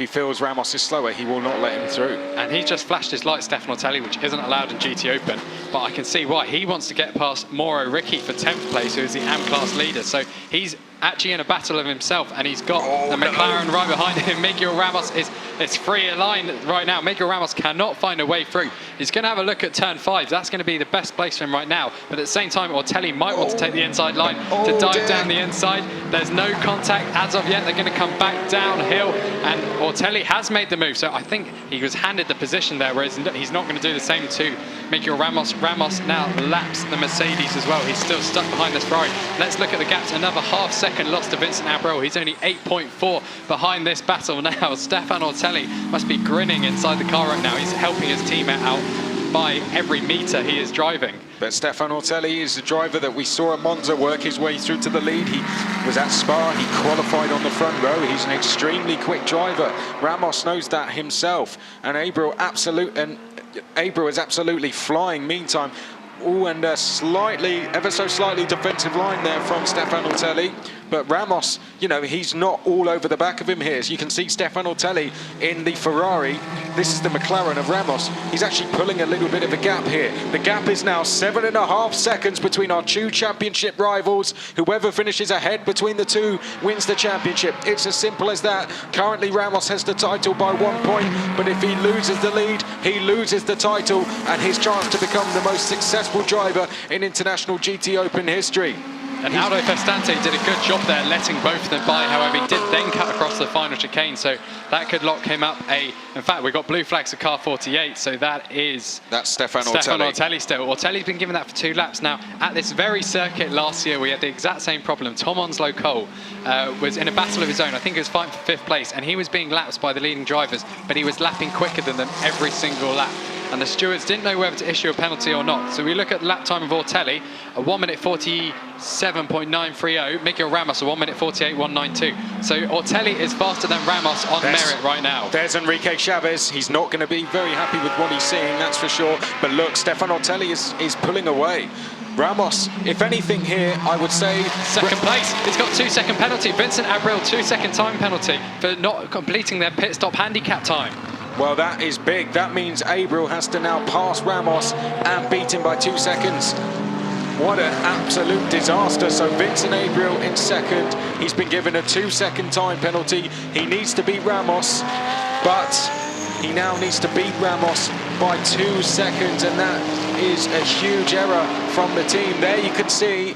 feels Ramos is slower, he will not let him through. And he just flashed his light, Stefan Ortelli, which isn't allowed in GT Open. But I can see why. He wants to get past Mauro Ricci for 10th place, who is the AM class leader. So he's actually in a battle of himself, and he's got the McLaren right behind him. Miguel Ramos is free in line right now. Miguel Ramos cannot find a way through. He's going to have a look at turn 5. That's going to be the best place for him right now. But at the same time, Ortelli might want to take the inside line to dive down the inside. There's no contact as of yet. They're going to come back downhill, and Ortelli has made the move. So I think he was handed the position there, whereas he's not going to do the same to Miguel Ramos. Ramos now laps the Mercedes as well. He's still stuck behind this Ferrari. Let's look at the gaps. Another half second second loss to Vincent Abril. He's only 8.4 behind this battle now. Stefan Ortelli must be grinning inside the car right now. He's helping his teammate out by every metre he is driving. But Stefan Ortelli is the driver that we saw at Monza work his way through to the lead. He was at Spa, he qualified on the front row. He's an extremely quick driver. Ramos knows that himself. And Abril is absolutely flying meantime. Oh, and a slightly, ever so slightly defensive line there from Stefan Ortelli. But Ramos, you know, he's not all over the back of him here. As you can see, Stefan Ortelli in the Ferrari. This is the McLaren of Ramos. He's actually pulling a little bit of a gap here. The gap is now 7.5 seconds between our two championship rivals. Whoever finishes ahead between the two wins the championship. It's as simple as that. Currently, Ramos has the title by 1 point, but if he loses the lead, he loses the title and his chance to become the most successful driver in International GT Open history. And Aldo Festante did a good job there, letting both of them by. However, he did then cut across the final chicane, so that could lock him up. In fact, we got blue flags for car 48, so that's Stefan Ortelli still. Ortelli's been given that for 2 laps now. At this very circuit last year, we had the exact same problem. Tom Onslow Cole was in a battle of his own. I think he was fighting for 5th place, and he was being lapped by the leading drivers, but he was lapping quicker than them every single lap. And the stewards didn't know whether to issue a penalty or not. So we look at the lap time of Ortelli, a 1:47.930. Miguel Ramos, a 1:48.192. So Ortelli is faster than Ramos on merit right now. There's Enrique Chavez. He's not going to be very happy with what he's seeing, that's for sure. But look, Stefan Ortelli is pulling away. Ramos, if anything here, I would say... Second place. He's got 2-second penalty. Vincent Abril, 2-second time penalty for not completing their pit stop handicap time. Well, that is big. That means Abril has to now pass Ramos and beat him by 2 seconds. What an absolute disaster. So Vincent Abril in second. He's been given a 2-second time penalty. He needs to beat Ramos, but he now needs to beat Ramos by 2 seconds, and that is a huge error from the team. There you can see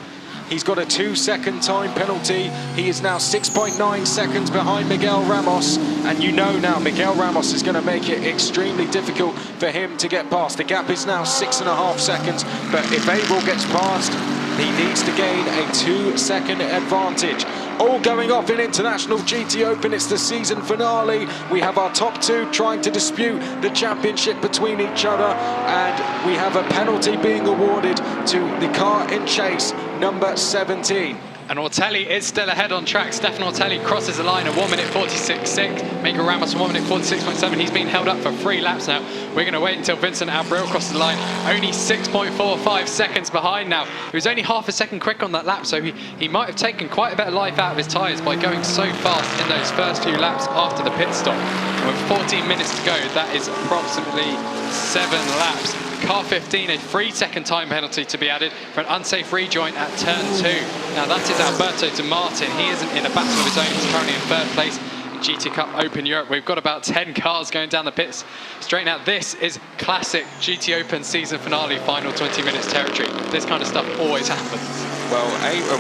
he's got a 2-second time penalty. He is now 6.9 seconds behind Miguel Ramos. And you know now Miguel Ramos is going to make it extremely difficult for him to get past. The gap is now 6.5 seconds. But if Abril gets past, he needs to gain a 2-second advantage. All going off in International GT Open. It's the season finale. We have our top 2 trying to dispute the championship between each other. And we have a penalty being awarded to the car in chase, number 17. And Ortelli is still ahead on track. Stefan Ortelli crosses the line at 1:46.6. Miguel Ramos 1:46.7. He's been held up for 3 laps now. We're going to wait until Vincent Abril crosses the line. Only 6.45 seconds behind now. He was only half a second quick on that lap, so he might have taken quite a bit of life out of his tyres by going so fast in those first few laps after the pit stop. And with 14 minutes to go, that is approximately 7 laps. Car 15, a 3-second time penalty to be added for an unsafe rejoin at turn 2. Now that is Alberto De Martin. He isn't in a battle of his own. He's currently in 3rd place in GT Cup Open Europe. We've got about 10 cars going down the pits straight now. This is classic GT Open season finale, final 20 minutes territory. This kind of stuff always happens. Well,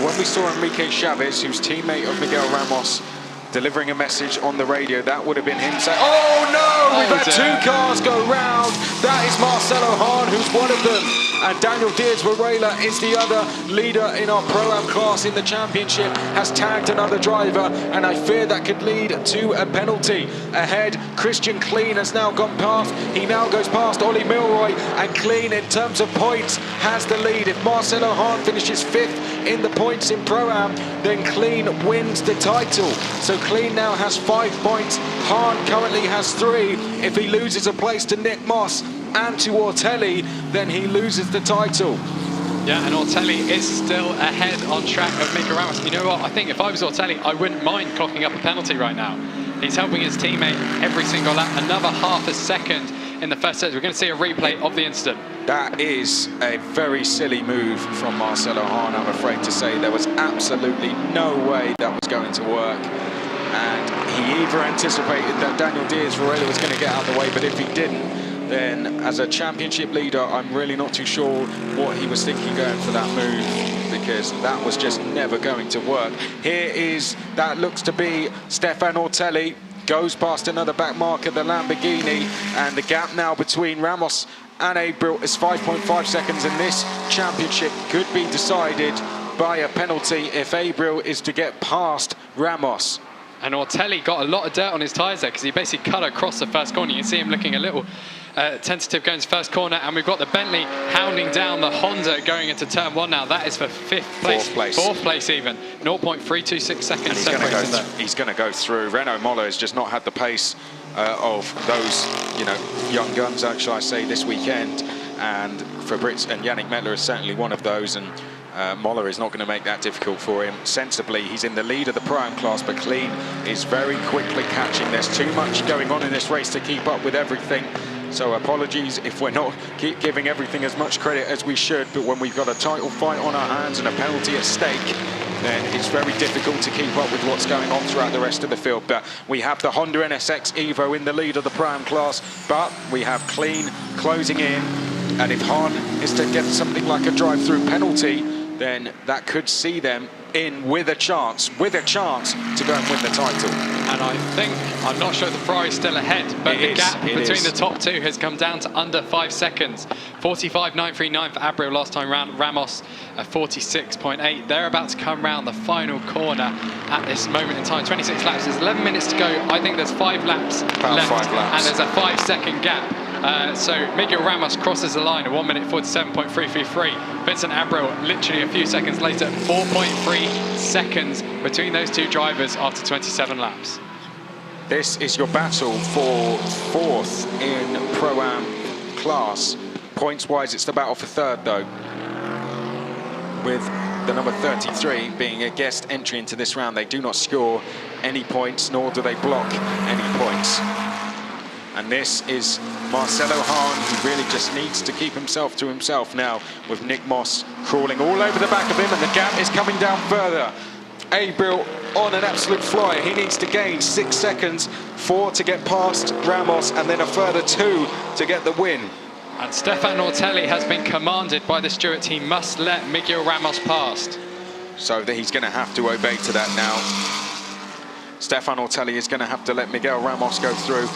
when we saw Enrique Chavez, who's teammate of Miguel Ramos, delivering a message on the radio, that would have been him saying, oh no, we've had 2 cars go round. That is Marcelo Hahn, who's one of them. And Daniel Diaz-Varela is the other leader in our Pro-Am class in the championship, has tagged another driver, and I fear that could lead to a penalty. Ahead, Christian Kleen has now gone past. He now goes past Ollie Milroy, and Kleen, in terms of points, has the lead. If Marcelo Hahn finishes 5th in the points in Pro-Am, then Kleen wins the title. So Kleen now has 5 points. Hahn currently has 3. If he loses a place to Nick Moss and to Ortelli, then he loses the title. Yeah, and Ortelli is still ahead on track of Miguel Ramos. You know what? I think if I was Ortelli, I wouldn't mind clocking up a penalty right now. He's helping his teammate every single lap. Another half a second in the first set. We're going to see a replay of the incident. That is a very silly move from Marcelo Hahn, I'm afraid to say. There was absolutely no way that was going to work. And he either anticipated that Daniel Diaz-Varela was going to get out of the way, but if he didn't, then as a championship leader, I'm really not too sure what he was thinking going for that move, because that was just never going to work. Here is, that looks to be Stefan Ortelli, goes past another back marker, the Lamborghini, and the gap now between Ramos and Abril is 5.5 seconds, and this championship could be decided by a penalty if Abril is to get past Ramos. And Ortelli got a lot of dirt on his tyres there because he basically cut across the first corner. You can see him looking a little tentative going to first corner. And we've got the Bentley hounding down the Honda going into turn 1 now. That is for 5th place. 4th place. 4th place even. 0.326 seconds separating there. He's going to go through. Renault Moller has just not had the pace of those, young guns, shall I say, this weekend. And Fabrizio and Yannick Mettler is certainly one of those. And Moller is not going to make that difficult for him. Sensibly, he's in the lead of the Prime class, but Clean is very quickly catching. There's too much going on in this race to keep up with everything. So apologies if we're not giving everything as much credit as we should, but when we've got a title fight on our hands and a penalty at stake, then it's very difficult to keep up with what's going on throughout the rest of the field. But we have the Honda NSX Evo in the lead of the Prime class, but we have Clean closing in. And if Hahn is to get something like a drive-through penalty, then that could see them in with a chance to go and win the title. And I'm not sure if the Ferrari's still ahead, but the gap between the top two has come down to under 5 seconds. 45.939 for Abril last time round. Ramos at 46.8. They're about to come round the final corner at this moment in time. 26 laps, there's 11 minutes to go. I think there's 5 laps left, and there's a 5-second gap. So Miguel Ramos crosses the line at 1 minute 47.333. Vincent Abril literally a few seconds later, 4.3 seconds between those two drivers after 27 laps. This is your battle for 4th in Pro-Am class. Points-wise, it's the battle for 3rd, though, with the number 33 being a guest entry into this round. They do not score any points, nor do they block any points. And this is Marcelo Hahn, who really just needs to keep himself to himself now, with Nick Moss crawling all over the back of him, and the gap is coming down further. Abril on an absolute fly. He needs to gain 6 seconds, 4 to get past Ramos, and then a further 2 to get the win. And Stefan Ortelli has been commanded by the stewards. He must let Miguel Ramos past. So that he's going to have to obey to that now. Stefan Ortelli is going to have to let Miguel Ramos go through.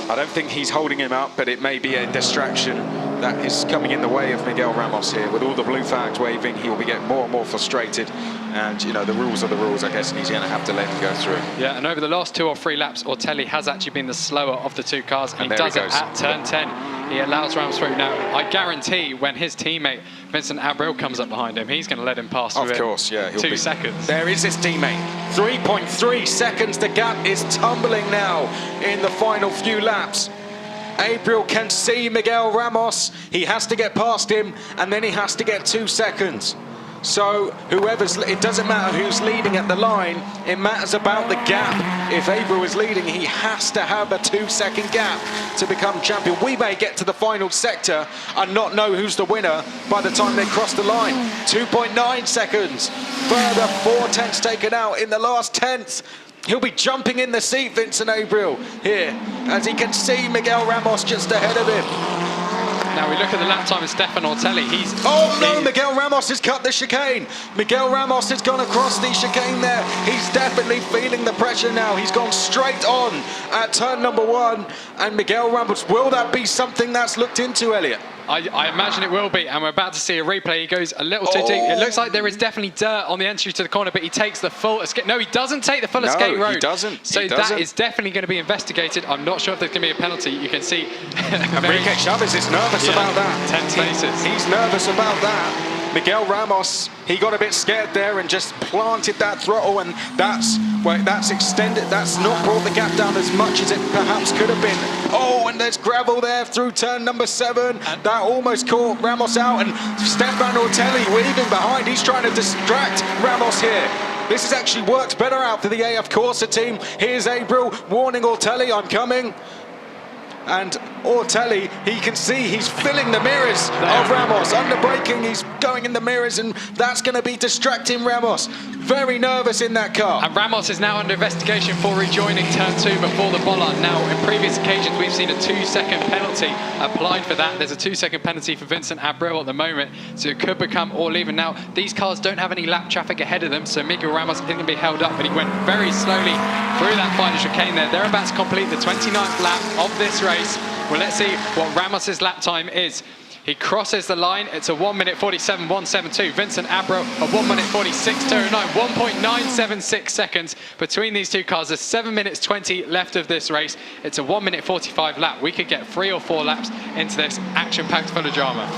I don't think he's holding him up, but it may be a distraction that is coming in the way of Miguel Ramos here. With all the blue flags waving, he will be getting more and more frustrated. And, the rules are the rules, I guess, and he's going to have to let him go through. Yeah, and over the last 2 or 3 laps, Ortelli has actually been the slower of the 2 cars, and he does it at turn 10. He allows Ramos through. Now, I guarantee when his teammate, Vincent Abril, comes up behind him, he's going to let him pass Of course, yeah. 2 seconds. There is his teammate. 3.3 seconds. The gap is tumbling now in the final few laps. Abril can see Miguel Ramos. He has to get past him, and then he has to get 2 seconds. So it doesn't matter who's leading at the line, it matters about the gap. If Abril is leading, he has to have a 2-second gap to become champion. We may get to the final sector and not know who's the winner by the time they cross the line. 2.9 seconds. Further 4 tenths taken out in the last 10th. He'll be jumping in the seat, Vincent Abril, here, as he can see Miguel Ramos just ahead of him. Now we look at the lap time of Stefan Ortelli. Miguel Ramos has cut the chicane. Miguel Ramos has gone across the chicane there. He's definitely feeling the pressure now. He's gone straight on at turn number 1. And Miguel Ramos, will that be something that's looked into, Elliot? I imagine it will be, and we're about to see a replay. He goes a little too deep. It looks like there is definitely dirt on the entry to the corner, but he takes the full escape. No, he doesn't take the full escape road. He doesn't. So that is definitely going to be investigated. I'm not sure if there's going to be a penalty. You can see Enrique Chavez is nervous about that. 10 spaces. He's nervous about that. Miguel Ramos, he got a bit scared there and just planted that throttle, and that's extended. That's not brought the gap down as much as it perhaps could have been. Oh, and there's gravel there through turn number 7. And that almost caught Ramos out, and Stefan Ortelli weaving behind. He's trying to distract Ramos here. This has actually worked better out for the AF Corsa team. Here's Abril warning Ortelli, I'm coming. And Ortelli, he can see he's filling the mirrors of Ramos. Under braking, he's going in the mirrors, and that's going to be distracting Ramos. Very nervous in that car. And Ramos is now under investigation for rejoining turn 2 before the bollard. Now, in previous occasions, we've seen a 2-second penalty applied for that. There's a 2-second penalty for Vincent Abril at the moment, so it could become all even. Now, these cars don't have any lap traffic ahead of them, so Miguel Ramos isn't going to be held up, but he went very slowly through that final chicane there. They're about to complete the 29th lap of this race. Well, let's see what Ramos's lap time is. He crosses the line. It's a 1 minute 47.172. Vincent Abreu, a 1 minute 46.209. 1.976 seconds between these two cars. There's 7 minutes 20 left of this race. It's a 1 minute 45 lap. We could get 3 or 4 laps into this action-packed full of drama.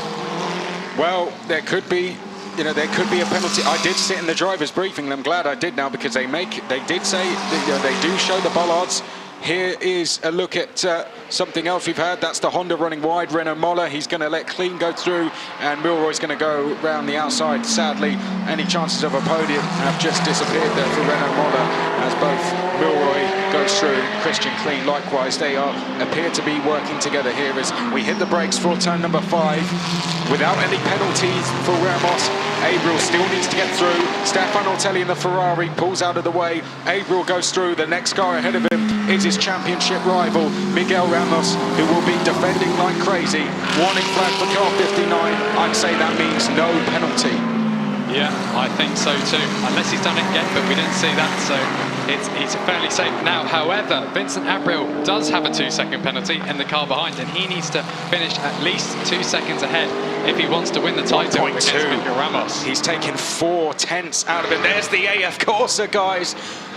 Well, there could be, there could be a penalty. I did sit in the driver's briefing, and I'm glad I did now, because they did say that, they do show the bollards. Here is a look at something else we've had. That's the Honda running wide. Renault Moller, he's going to let Clean go through, and Milroy's going to go round the outside. Sadly, any chances of a podium have just disappeared there for Renault Moller, as both Milroy goes through, Christian Clean likewise. They appear to be working together here as we hit the brakes for turn number 5. Without any penalties for Ramos, Abreu still needs to get through. Stefan Ortelli in the Ferrari pulls out of the way. Abreu goes through. The next car ahead of him is his championship rival, Miguel Ramos, who will be defending like crazy. Warning flag for car 59. I'd say that means no penalty. Yeah, I think so too. Unless he's done it again, but we didn't see that, so it's fairly safe. Now, however, Vincent Abreu does have a 2-second penalty in the car behind, and he needs to finish at least 2 seconds ahead if he wants to win the title against Miguel Ramos. He's taken 4 tenths out of it. There's the AF Corsa, guys.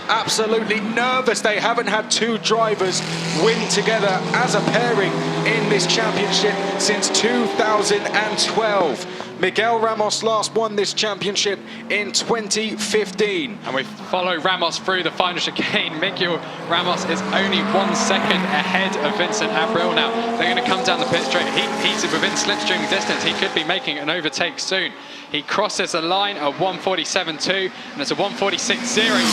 Absolutely nervous. They haven't had 2 drivers win together as a pairing in this championship since 2012. Miguel Ramos last won this championship in 2015. And we follow Ramos through the final chicane. Miguel Ramos is only 1 second ahead of Vincent Abreu now. They're going to come down the pit straight. He's within slipstream distance. He could be making an overtake soon. He crosses the line at 1:47.2, and it's a 1:46.0.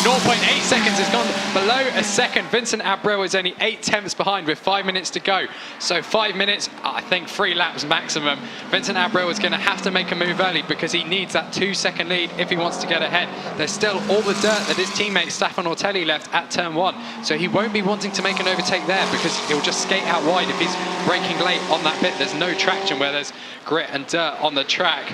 0.8 seconds has gone below a second. Vincent Abreu is only 8 tenths behind with 5 minutes to go. So 5 minutes, I think 3 laps maximum. Vincent Abreu is going to have to make a move early because he needs that 2-second lead if he wants to get ahead. There's still all the dirt that his teammate Stefan Ortelli left at turn 1. So he won't be wanting to make an overtake there because he'll just skate out wide if he's braking late on that pit. There's no traction where there's grit and dirt on the track.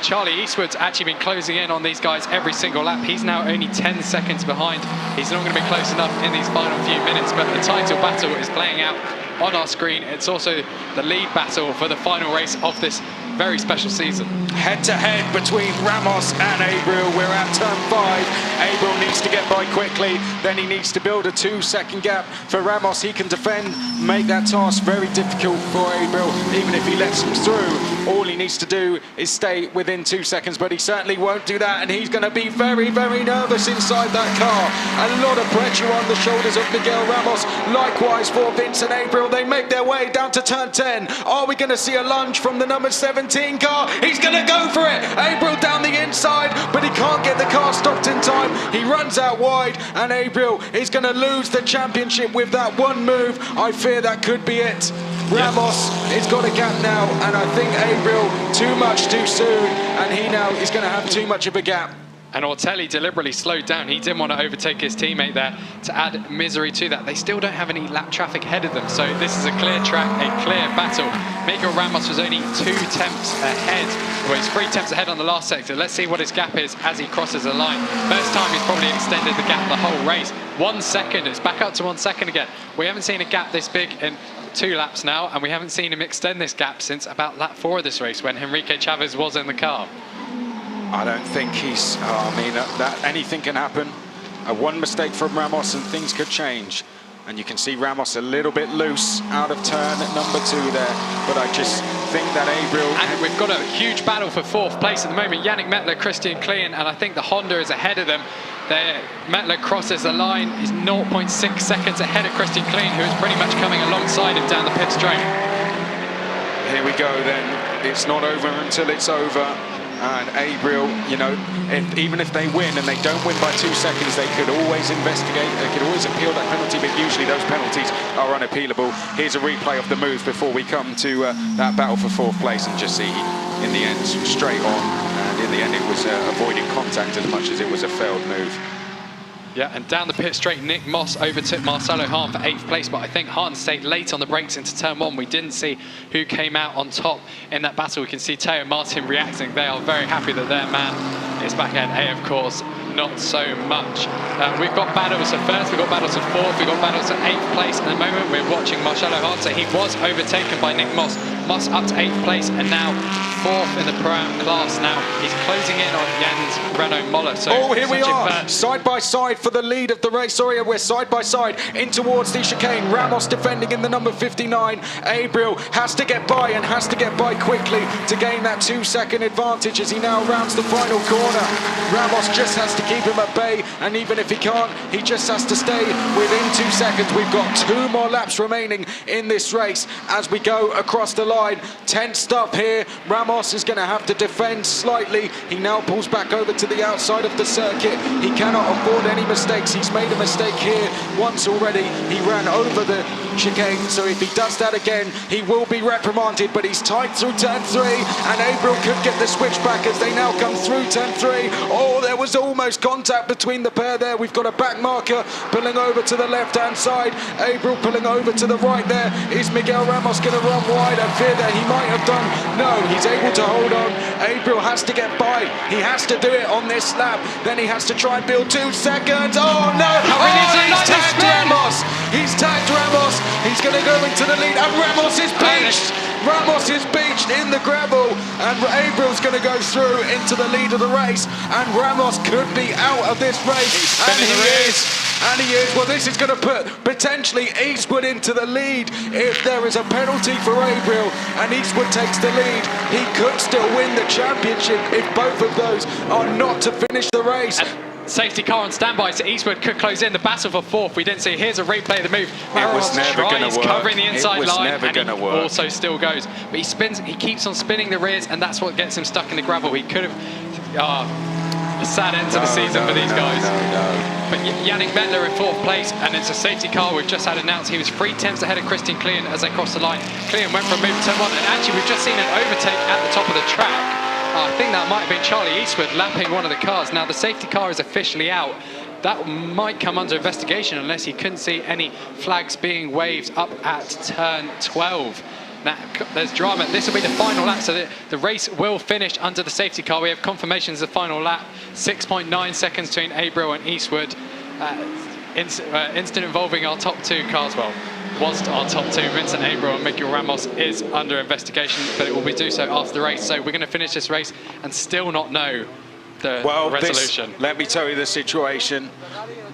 Charlie Eastwood's actually been closing in on these guys every single lap. He's now only 10 seconds behind. He's not going to be close enough in these final few minutes, but the title battle is playing out on our screen. It's also the lead battle for the final race of this very special season. Head-to-head between Ramos and Abreu. We're at turn 5. Abreu needs to get by quickly. Then he needs to build a 2-second gap. For Ramos, he can defend, make that task very difficult for Abreu. Even if he lets him through, all he needs to do is stay within 2 seconds, but he certainly won't do that, and he's going to be very, very nervous inside that car. A lot of pressure on the shoulders of Miguel Ramos. Likewise for Vincent Abreu. They make their way down to turn 10. Are we going to see a lunge from the number 17 car? He's going to go for it. Abreu down the inside, but he can't get the car stopped in time. He runs out wide, and Abreu is going to lose the championship with that one move. I fear that could be it. Ramos has got a gap now, and I think Abreu too much too soon, and he now is going to have too much of a gap. And Ortelli deliberately slowed down. He didn't want to overtake his teammate there to add misery to that. They still don't have any lap traffic ahead of them, so this is a clear track, a clear battle. Miguel Ramos was only 2 tenths ahead. Well, he's 3 tenths ahead on the last sector. Let's see what his gap is as he crosses the line. First time he's probably extended the gap the whole race. 1 second, it's back up to 1 second again. We haven't seen a gap this big in 2 laps now, and we haven't seen him extend this gap since about lap 4 of this race when Henrique Chavez was in the car. I don't think he's, that anything can happen. One mistake from Ramos and things could change. And you can see Ramos a little bit loose out of turn number 2 there. But I just think that Abreu... And we've got a huge battle for 4th place at the moment. Yannick Mettler, Christian Klein, and I think the Honda is ahead of them. Mettler crosses the line, is 0.6 seconds ahead of Christian Klein, who is pretty much coming alongside him down the pit straight. Here we go then. It's not over until it's over. And Abreu, even if they win and they don't win by 2 seconds, they could always investigate, they could always appeal that penalty, but usually those penalties are unappealable. Here's a replay of the move before we come to that battle for 4th place, and just see, in the end, straight on. And in the end, it was avoiding contact as much as it was a failed move. Yeah, and down the pit straight, Nick Moss overtook Marcelo Hahn for 8th place, but I think Hahn stayed late on the brakes into turn 1. We didn't see who came out on top in that battle. We can see Teo Martin reacting. They are very happy that their man is back ahead. Of course, not so much. We've got battles at first, we've got battles at fourth, we've got battles at 8th place. At the moment, we're watching Marcelo Hartzer. He was overtaken by Nick Moss. Moss up to 8th place and now 4th in the Pro-Am class. Now he's closing in on Jens Renault Moller. So here we are, side by side for the lead of the race. Sorry, we're side by side in towards the chicane. Ramos defending in the number 59. Abril has to get by and has to get by quickly to gain that 2-second advantage as he now rounds the final corner. Ramos just has to keep him at bay, and even if he can't, he just has to stay within 2 seconds. We've got 2 more laps remaining in this race as we go across the line. Tensed up here. Ramos is going to have to defend slightly. He now pulls back over to the outside of the circuit. He cannot afford any mistakes. He's made a mistake here once already. He ran over the chicane, so if he does that again, he will be reprimanded, but he's tight through turn 3, and Abril could get the switch back as they now come through turn 3. Oh, there was almost contact between the pair there. We've got a back marker pulling over to the left-hand side. Abril pulling over to the right there. Is Miguel Ramos going to run wide? I fear that he might have done. No, he's able to hold on. Abril has to get by. He has to do it on this lap. Then he has to try and build 2 seconds. Oh, no! He's tagged Ramos! He's tagged Ramos! He's going to go into the lead, and Ramos is beached! Ramos is beached in the gravel, and Abril's going to go through into the lead of the race, and Ramos could be out of this race, and he is. And he is. Well, this is going to put potentially Eastwood into the lead. If there is a penalty for Abril and Eastwood takes the lead, he could still win the championship if both of those are not to finish the race. Safety car on standby, so Eastwood could close in. The battle for 4th, we didn't see. Here's a replay of the move. It was never going to work. Covering the inside line, never and he also still goes. But he spins. He keeps on spinning the rears, and that's what gets him stuck in the gravel. He could have. A sad end to the season for these guys. But Yannick Mettler in 4th place, and it's a safety car we've just had announced. He was 3 tenths ahead of Christian Klein as they crossed the line. Klein went for a move to turn 1, and actually we've just seen an overtake at the top of the track. I think that might have been Charlie Eastwood lapping one of the cars. Now the safety car is officially out. That might come under investigation unless he couldn't see any flags being waved up at turn 12. Now, there's drama. This will be the final lap, so the race will finish under the safety car. We have confirmations of the final lap. 6.9 seconds between Abril and Eastwood. Incident involving our top 2 cars. Well, was our top 2, Vincent Abril and Miguel Ramos, is under investigation, but it will be do so after the race. So we're going to finish this race and still not know the resolution. Let me tell you the situation.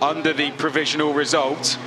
Under the provisional result,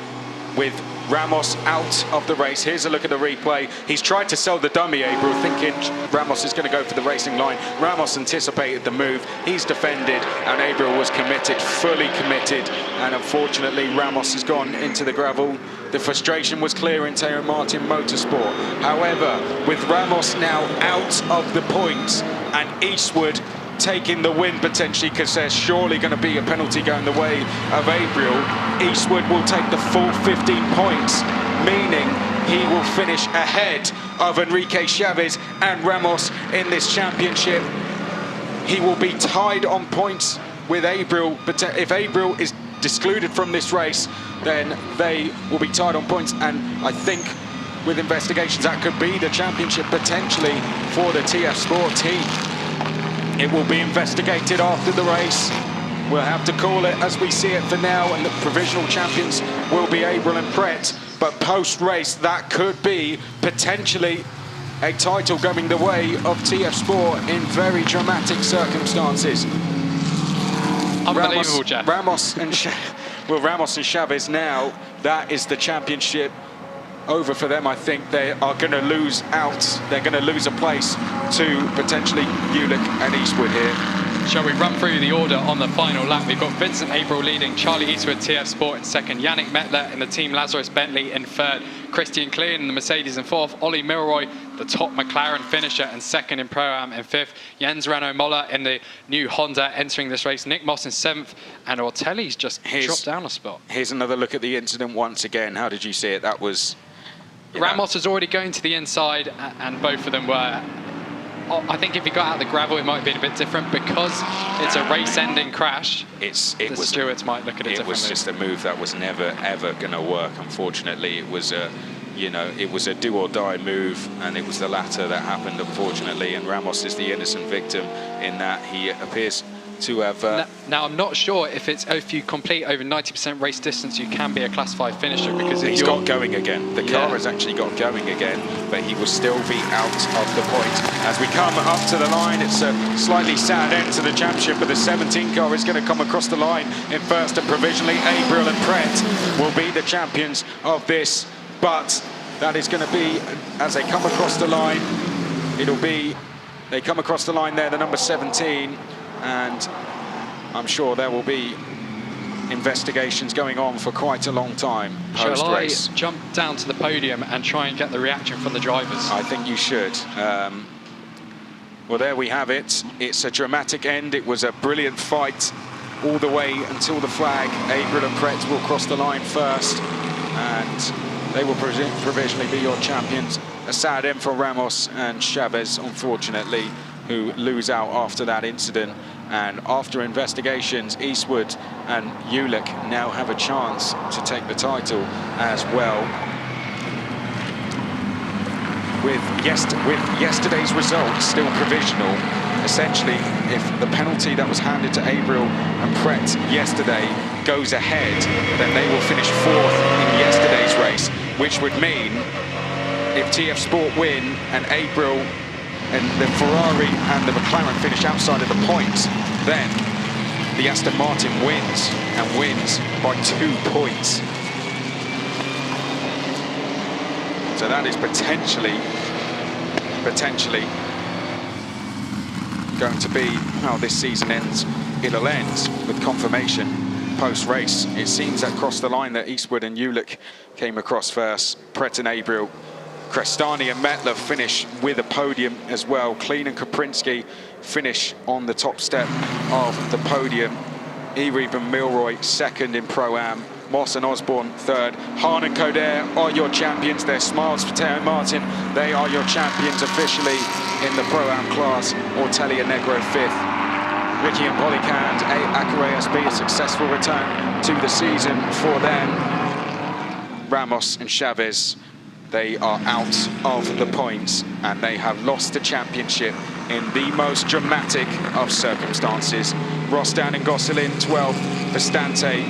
with Ramos out of the race. Here's a look at the replay. He's tried to sell the dummy, Abril, thinking Ramos is going to go for the racing line. Ramos anticipated the move. He's defended, and Abril was committed, fully committed. And unfortunately, Ramos has gone into the gravel. The frustration was clear in Teo Martin Motorsport. However, with Ramos now out of the points and Eastwood taking the win potentially, because there's surely going to be a penalty going the way of Abril, Eastwood will take the full 15 points, meaning he will finish ahead of Enrique Chavez and Ramos in this championship. He will be tied on points with Abril, but if Abril is excluded from this race, then they will be tied on points, and I think with investigations that could be the championship potentially for the TF Sport team. It will be investigated after the race. We'll have to call it as we see it for now, and the provisional champions will be Abril and Pret. But post-race, that could be potentially a title going the way of TF Sport in very dramatic circumstances. Unbelievable, Jeff. Ramos and Chavez now, that is the championship over for them. I think they are going to lose out. They're going to lose a place to potentially Ulick and Eastwood here. Shall we run through the order on the final lap? We've got Vincent Abril leading, Charlie Eastwood, TF Sport in 2nd, Yannick Mettler in the team Lazarus Bentley in 3rd, Christian Klein in the Mercedes in 4th, Ollie Milroy, the top McLaren finisher, and 2nd in Pro-Am in 5th, Jens Renault Moller in the new Honda entering this race, Nick Moss in 7th, and Ortelli's just dropped down a spot. Here's another look at the incident once again. How did you see it? That was... Ramos was already going to the inside, and both of them were... I think if he got out of the gravel, it might have been a bit different because it's a race-ending crash. Stewards might look at it differently. It was just a move that was never ever going to work. Unfortunately, it was a, it was a do-or-die move, and it was the latter that happened. Unfortunately, and Ramos is the innocent victim in that he appears to have... Now, I'm not sure if you complete over 90% race distance, you can be a Class 5 finisher, because he's got going again. The car has actually got going again, but he will still be out of the point. As we come up to the line, it's a slightly sad end to the championship, but the 17 car is going to come across the line in first, and provisionally Abriel and Pret will be the champions of this. But that is going to be, as they come across the line, they come across the line there, the number 17, and I'm sure there will be investigations going on for quite a long time post-race. Shall I jump down to the podium and try and get the reaction from the drivers? I think you should. Well, there we have it. It's a dramatic end. It was a brilliant fight all the way until the flag. Abriel and Pret will cross the line first, and they will provisionally be your champions. A sad end for Ramos and Chavez, unfortunately, who lose out after that incident. And after investigations, Eastwood and Ulick now have a chance to take the title as well. With yesterday's result still provisional, essentially, if the penalty that was handed to Abriel and Pret yesterday goes ahead, then they will finish 4th in yesterday's race, which would mean if TF Sport win and Abriel and the Ferrari and the McLaren finish outside of the points, then the Aston Martin wins, and wins by 2 points. So that is potentially going to be how this season ends. It'll end with confirmation post-race. It seems that across the line that Eastwood and Ulick came across first. Pret and Abriel. Crestani and Metler finish with a podium as well. Klein and Koprinski finish on the top step of the podium. Ereb and Milroy second in Pro-Am. Moss and Osborne third. Hahn and Coder are your champions. Their smiles for Teo and Martin. They are your champions officially in the Pro-Am class. Ortelli and Negro fifth. Ricky and Polycand, Akare SB, a successful return to the season for them. Ramos and Chavez, they are out of the points, and they have lost the championship in the most dramatic of circumstances. Rostan and Gosselin 12th. Bastante,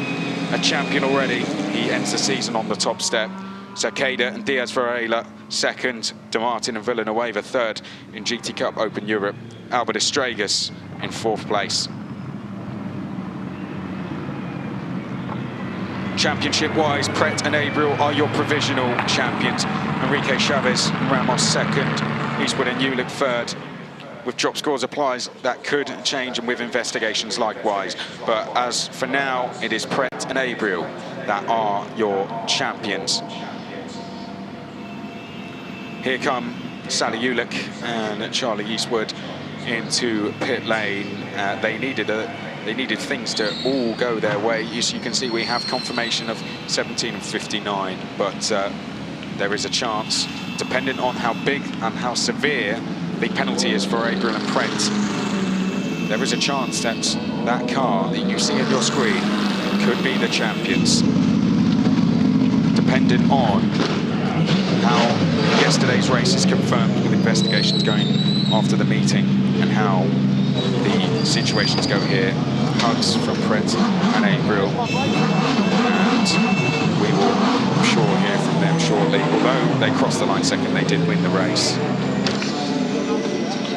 a champion already. He ends the season on the top step. Sakeda and Diaz Varela second. De Martin and Villanueva third in GT Cup Open Europe. Albert Estragas in 4th place. Championship-wise, Pret and Abriel are your provisional champions. Enrique Chavez and Ramos second. Eastwood and Ulick third. With drop scores applies, that could change, and with investigations likewise. But as for now, it is Pret and Abriel that are your champions. Here come Sally Ulick and Charlie Eastwood into pit lane. They needed things to all go their way. You can see we have confirmation of 17 and 59, but there is a chance, depending on how big and how severe the penalty is for Abriel and Pret, there is a chance that that car that you see on your screen could be the champions, depending on how yesterday's race is confirmed with investigations going after the meeting and how the situations go here. Hugs from Pret and Abriel, and we will, I'm sure, hear from them shortly. Although they crossed the line second, they did win the race.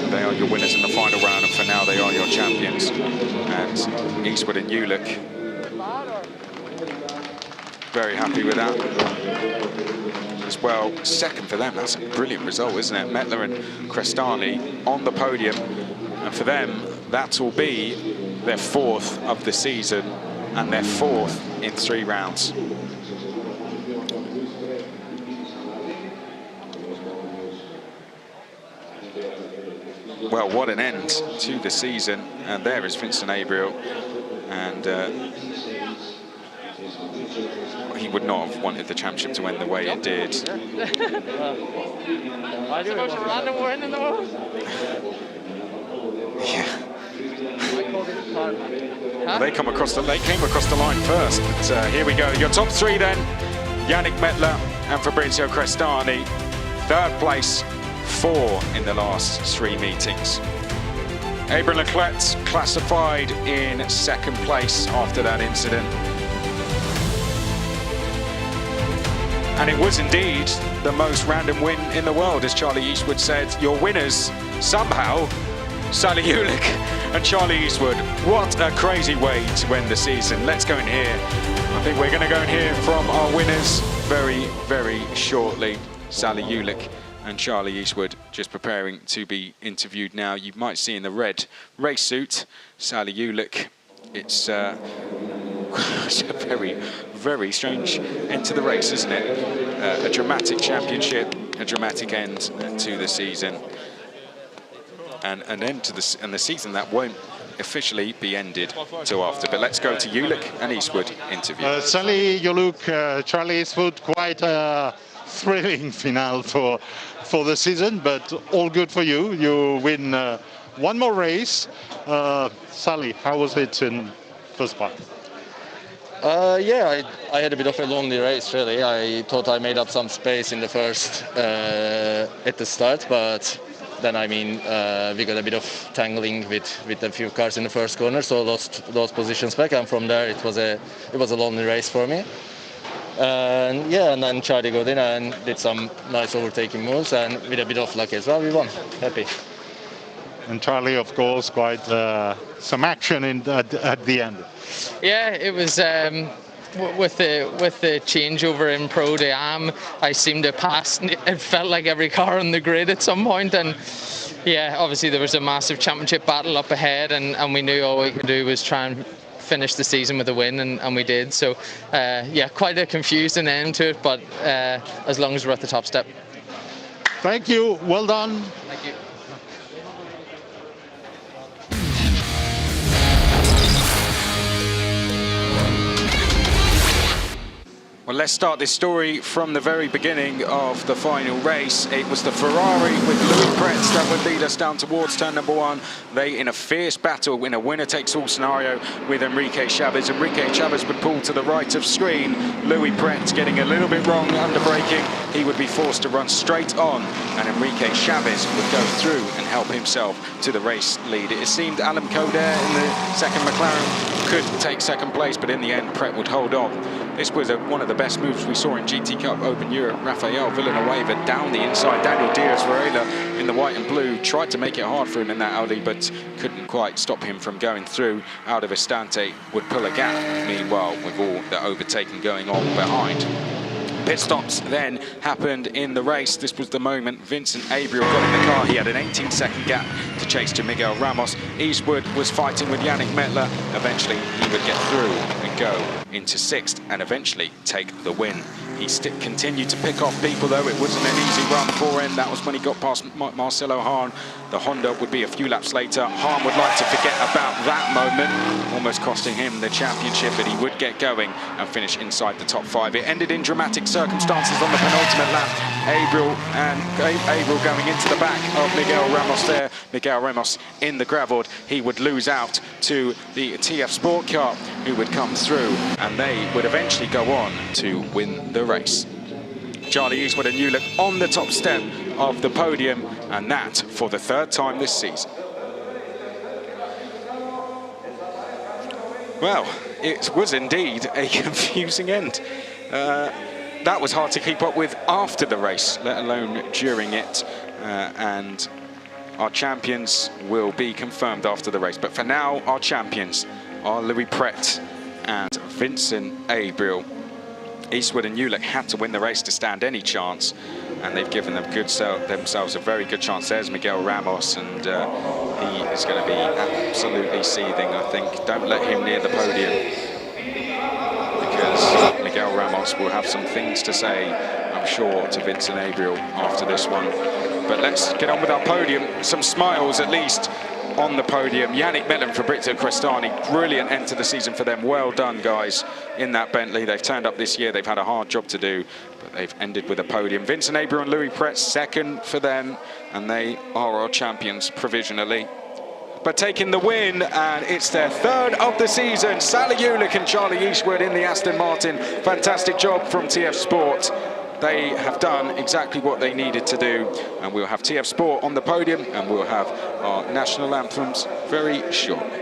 They are your winners in the final round, and for now they are your champions. And Eastwood and Ulick, very happy with that as well. Second for them, that's a brilliant result, isn't it? Metler and Crestani on the podium, and for them that will be their 4th of the season and their 4th in 3 rounds. Well, what an end to the season. And there is Vincent Abriel, and he would not have wanted the championship to end the way it did. Yeah. Well, they came across the line first. But here we go. Your top 3 then: Yannick Metler and Fabrizio Crestani. 3rd place, 4 in the last 3 meetings. Abraham Leclerc classified in second place after that incident. And it was indeed the most random win in the world, as Charlie Eastwood said. Your winners, somehow, Sally Ulick and Charlie Eastwood. What a crazy way to end the season. Let's go and hear. I think we're going to go and hear from our winners very, very shortly. Sally Ulick and Charlie Eastwood just preparing to be interviewed now. You might see in the red race suit, Sally Ulick. It's a very, very strange end to the race, isn't it? A dramatic championship, a dramatic end to the season, and an end to the season that won't officially be ended till after. But let's go to Ulick and Eastwood interview. Sally, you look, Charlie Eastwood, quite a thrilling finale for the season, but all good for you. You win one more race. Sally, how was it in first part? Yeah, I had a bit of a lonely race, really. I thought I made up some space in the first at the start, but then, I mean, we got a bit of tangling with a few cars in the first corner, so lost those positions back, and from there it was a lonely race for me. And yeah, and then Charlie got in and did some nice overtaking moves, and with a bit of luck as well, we won. Happy. And Charlie, of course, quite some action at the end. Yeah, it was with the changeover in Pro Am. I seemed to pass. It felt like every car on the grid at some point, and yeah, obviously there was a massive championship battle up ahead, and we knew all we could do was try and finish the season with a win, and we did. So yeah, quite a confusing end to it, but as long as we're at the top step. Thank you. Well done. Thank you. Well, let's start this story from the very beginning of the final race. It was the Ferrari with Louis Pretz that would lead us down towards turn number one. They in a fierce battle in a winner-takes-all scenario with Enrique Chavez. Enrique Chavez would pull to the right of screen. Louis Pretz getting a little bit wrong under braking. He would be forced to run straight on, and Enrique Chavez would go through and help himself to the race lead. It seemed Alan Coder in the second McLaren could take second place, but in the end, Pretz would hold on. This was one of the best moves we saw in GT Cup Open Europe. Rafael Villanueva down the inside. Daniel Diaz-Varela in the white and blue tried to make it hard for him in that Audi, but couldn't quite stop him from going through. Aldo Estante would pull a gap, meanwhile, with all the overtaking going on behind. Pit stops then happened in the race. This was the moment Vincent Abriel got in the car. He had an 18-second gap to chase to Miguel Ramos. Eastwood was fighting with Yannick Mettler. Eventually, he would get through and go into sixth and eventually take the win. He continued to pick off people, though. It wasn't an easy run for him. That was when he got past Marcelo Hahn. The Honda would be a few laps later. Hahn would like to forget about that moment, almost costing him the championship, but he would get going and finish inside the top five. It ended in dramatic circumstances on the penultimate lap. Abriel going into the back of Miguel Ramos there. Miguel Ramos in the gravel. He would lose out to the TF Sport Car, who would come through, and they would eventually go on to win the race. Charlie Eastwood and Ulick on the top step of the podium, and that for the third time this season. Well, it was indeed a confusing end. That was hard to keep up with after the race, let alone during it. And our champions will be confirmed after the race. But for now, our champions are Louis Pretz and Vincent Abriel. Eastwood and Ulick had to win the race to stand any chance, and they've given themselves a very good chance. There's Miguel Ramos, and he is going to be absolutely seething, I think. Don't let him near the podium, because Miguel Ramos will have some things to say, I'm sure, to Vincent Abriel after this one. But let's get on with our podium. Some smiles, at least, on the podium. Yannick Mettler and Fabrizio Crestani, brilliant end to the season for them. Well done, guys, in that Bentley. They've turned up this year. They've had a hard job to do, but they've ended with a podium. Vincent Abriel and Louis Pretz, second for them, and they are our champions provisionally. But taking the win, and it's their third of the season. Sally Ulick and Charlie Eastwood in the Aston Martin. Fantastic job from TF Sport. they have done exactly what they needed to do, and we'll have TF Sport on the podium, and we'll have our national anthems very shortly.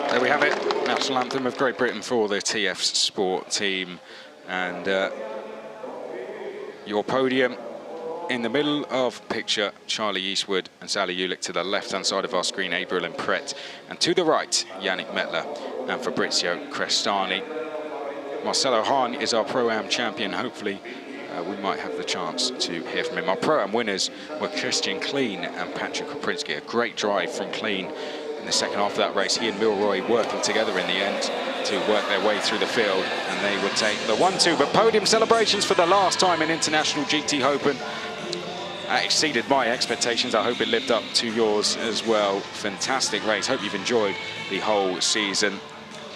There we have it, national anthem of Great Britain for the TF Sport team. And your podium in the middle of picture, Charlie Eastwood and Sally Ulick. To the left-hand side of our screen, Abriel and Pret. And to the right, Yannick Mettler and Fabrizio Crestani. Marcelo Hahn is our Pro-Am champion. Hopefully, we might have the chance to hear from him. Our Pro-Am winners were Christian Kleen and Patrick Koprinski. A great drive from Kleen in the second half of that race. He and Milroy working together in the end to work their way through the field, and they would take the 1-2. But podium celebrations for the last time in International GT Open. That exceeded my expectations. I hope it lived up to yours as well. Fantastic race. Hope you've enjoyed the whole season.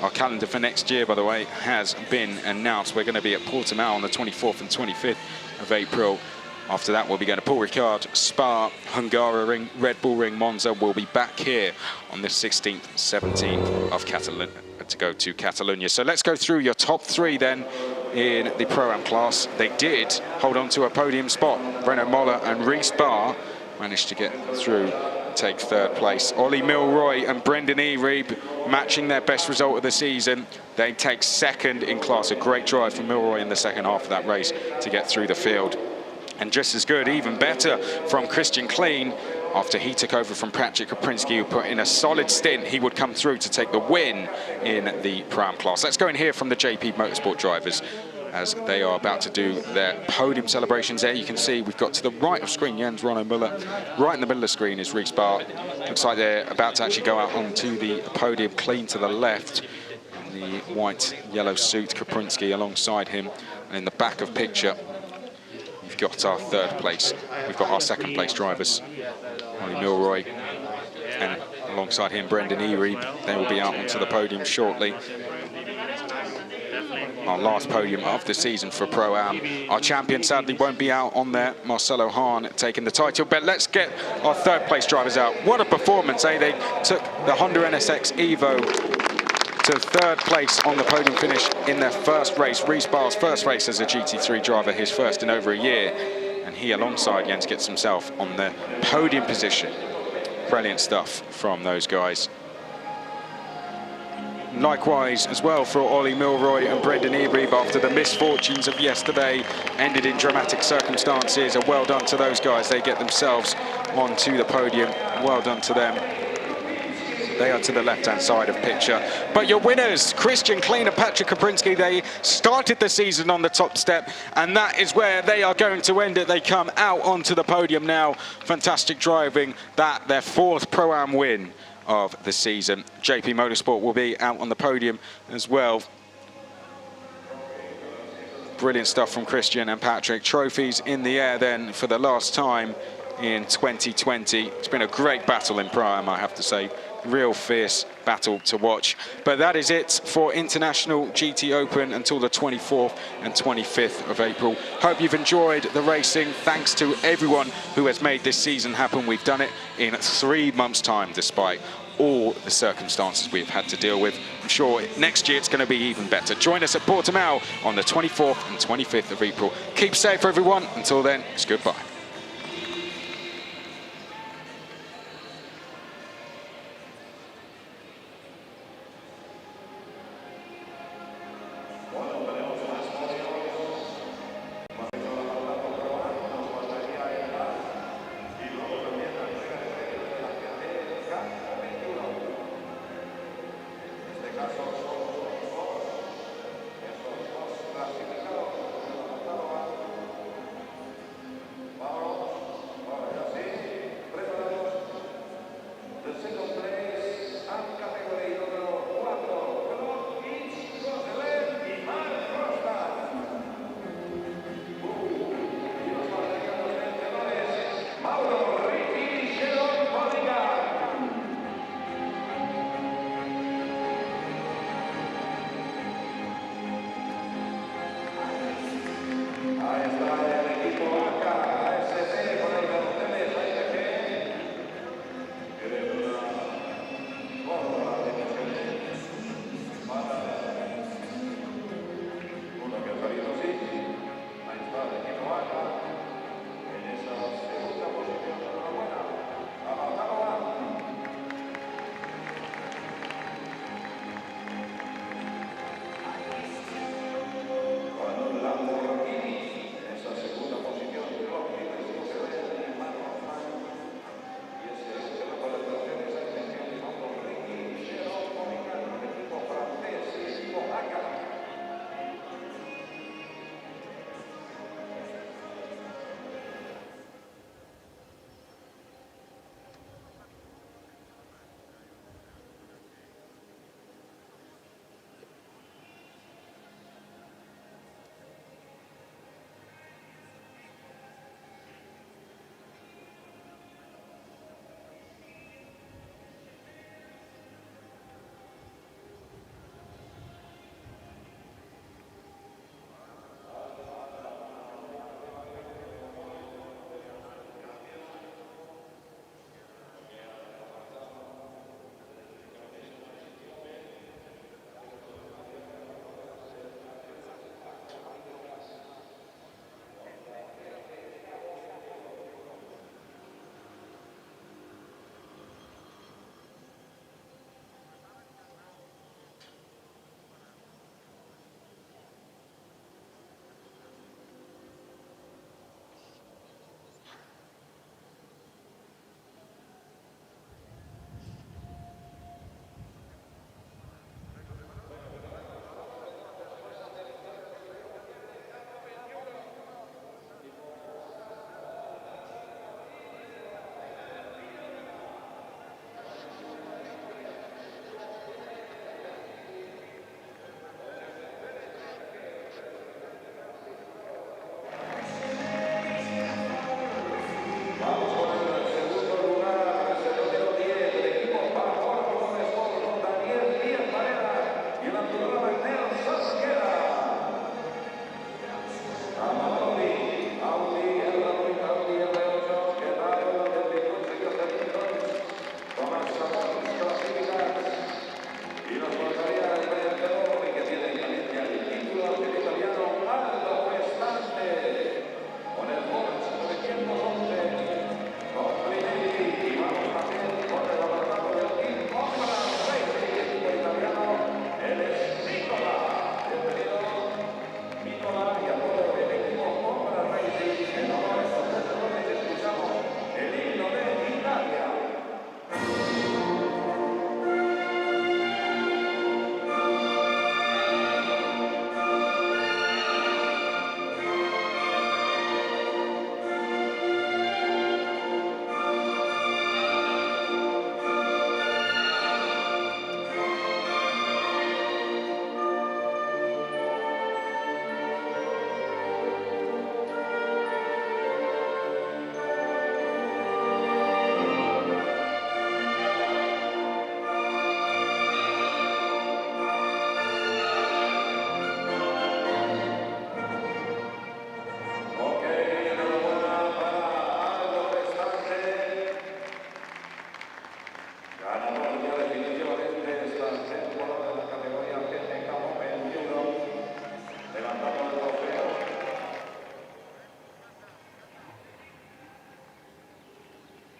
Our calendar for next year, by the way, has been announced. We're going to be at Portimao on the 24th and 25th of April. After that, we'll be going to Paul Ricard, Spa, Hungaroring, Red Bull Ring, Monza. We'll be back here on the 16th, 17th of Catalonia to go to Catalonia. So let's go through your top three then in the Pro-Am class. They did hold on to a podium spot. Renaud Moller and Reece Barr managed to get through and take third place. Ollie Milroy and Brendan Erebe matching their best result of the season. They take second in class. A great drive from Milroy in the second half of that race to get through the field. And just as good, even better, from Christian Kleen after he took over from Patrick Koprinski, who put in a solid stint. He would come through to take the win in the Pro-Am class. Let's go and hear from the JP Motorsport drivers as they are about to do their podium celebrations there. You can see we've got to the right of screen Jens Ronno Müller. Right in the middle of the screen is Reece Barr. Looks like they're about to actually go out onto the podium. Kleen to the left in the white yellow suit, Koprinski alongside him. And in the back of picture, we've got our third place. We've got our second place drivers, Ollie Milroy, and alongside him, Brendan Erebe. They will be out onto the podium shortly. Our last podium of the season for Pro-Am. Our champion sadly won't be out on there. Marcelo Hahn taking the title. But let's get our third place drivers out. What a performance, eh? They took the Honda NSX Evo to third place on the podium finish in their first race. Reece Barr's first race as a GT3 driver, his first in over a year. And he, alongside Jens, gets himself on the podium position. Brilliant stuff from those guys. Likewise as well for Ollie Milroy and Brendan Erebe after the misfortunes of yesterday ended in dramatic circumstances. And well done to those guys. They get themselves onto the podium. Well done to them. They are to the left-hand side of picture. But your winners, Christian Kleen and Patrick Koprinski, they started the season on the top step, and that is where they are going to end it. They come out onto the podium now. Fantastic driving. That their fourth Pro-Am win of the season. JP Motorsport will be out on the podium as well. Brilliant stuff from Christian and Patrick. Trophies in the air then for the last time in 2020. It's been a great battle in Pro-Am, I have to say. Real fierce battle to watch. But that is it for International GT Open until the 24th and 25th of April. Hope you've enjoyed the racing. Thanks to everyone who has made this season happen. We've done it in 3 months' time, despite all the circumstances we've had to deal with. I'm sure next year it's going to be even better. Join us at Portimao on the 24th and 25th of April. Keep safe, everyone. Until then, it's goodbye.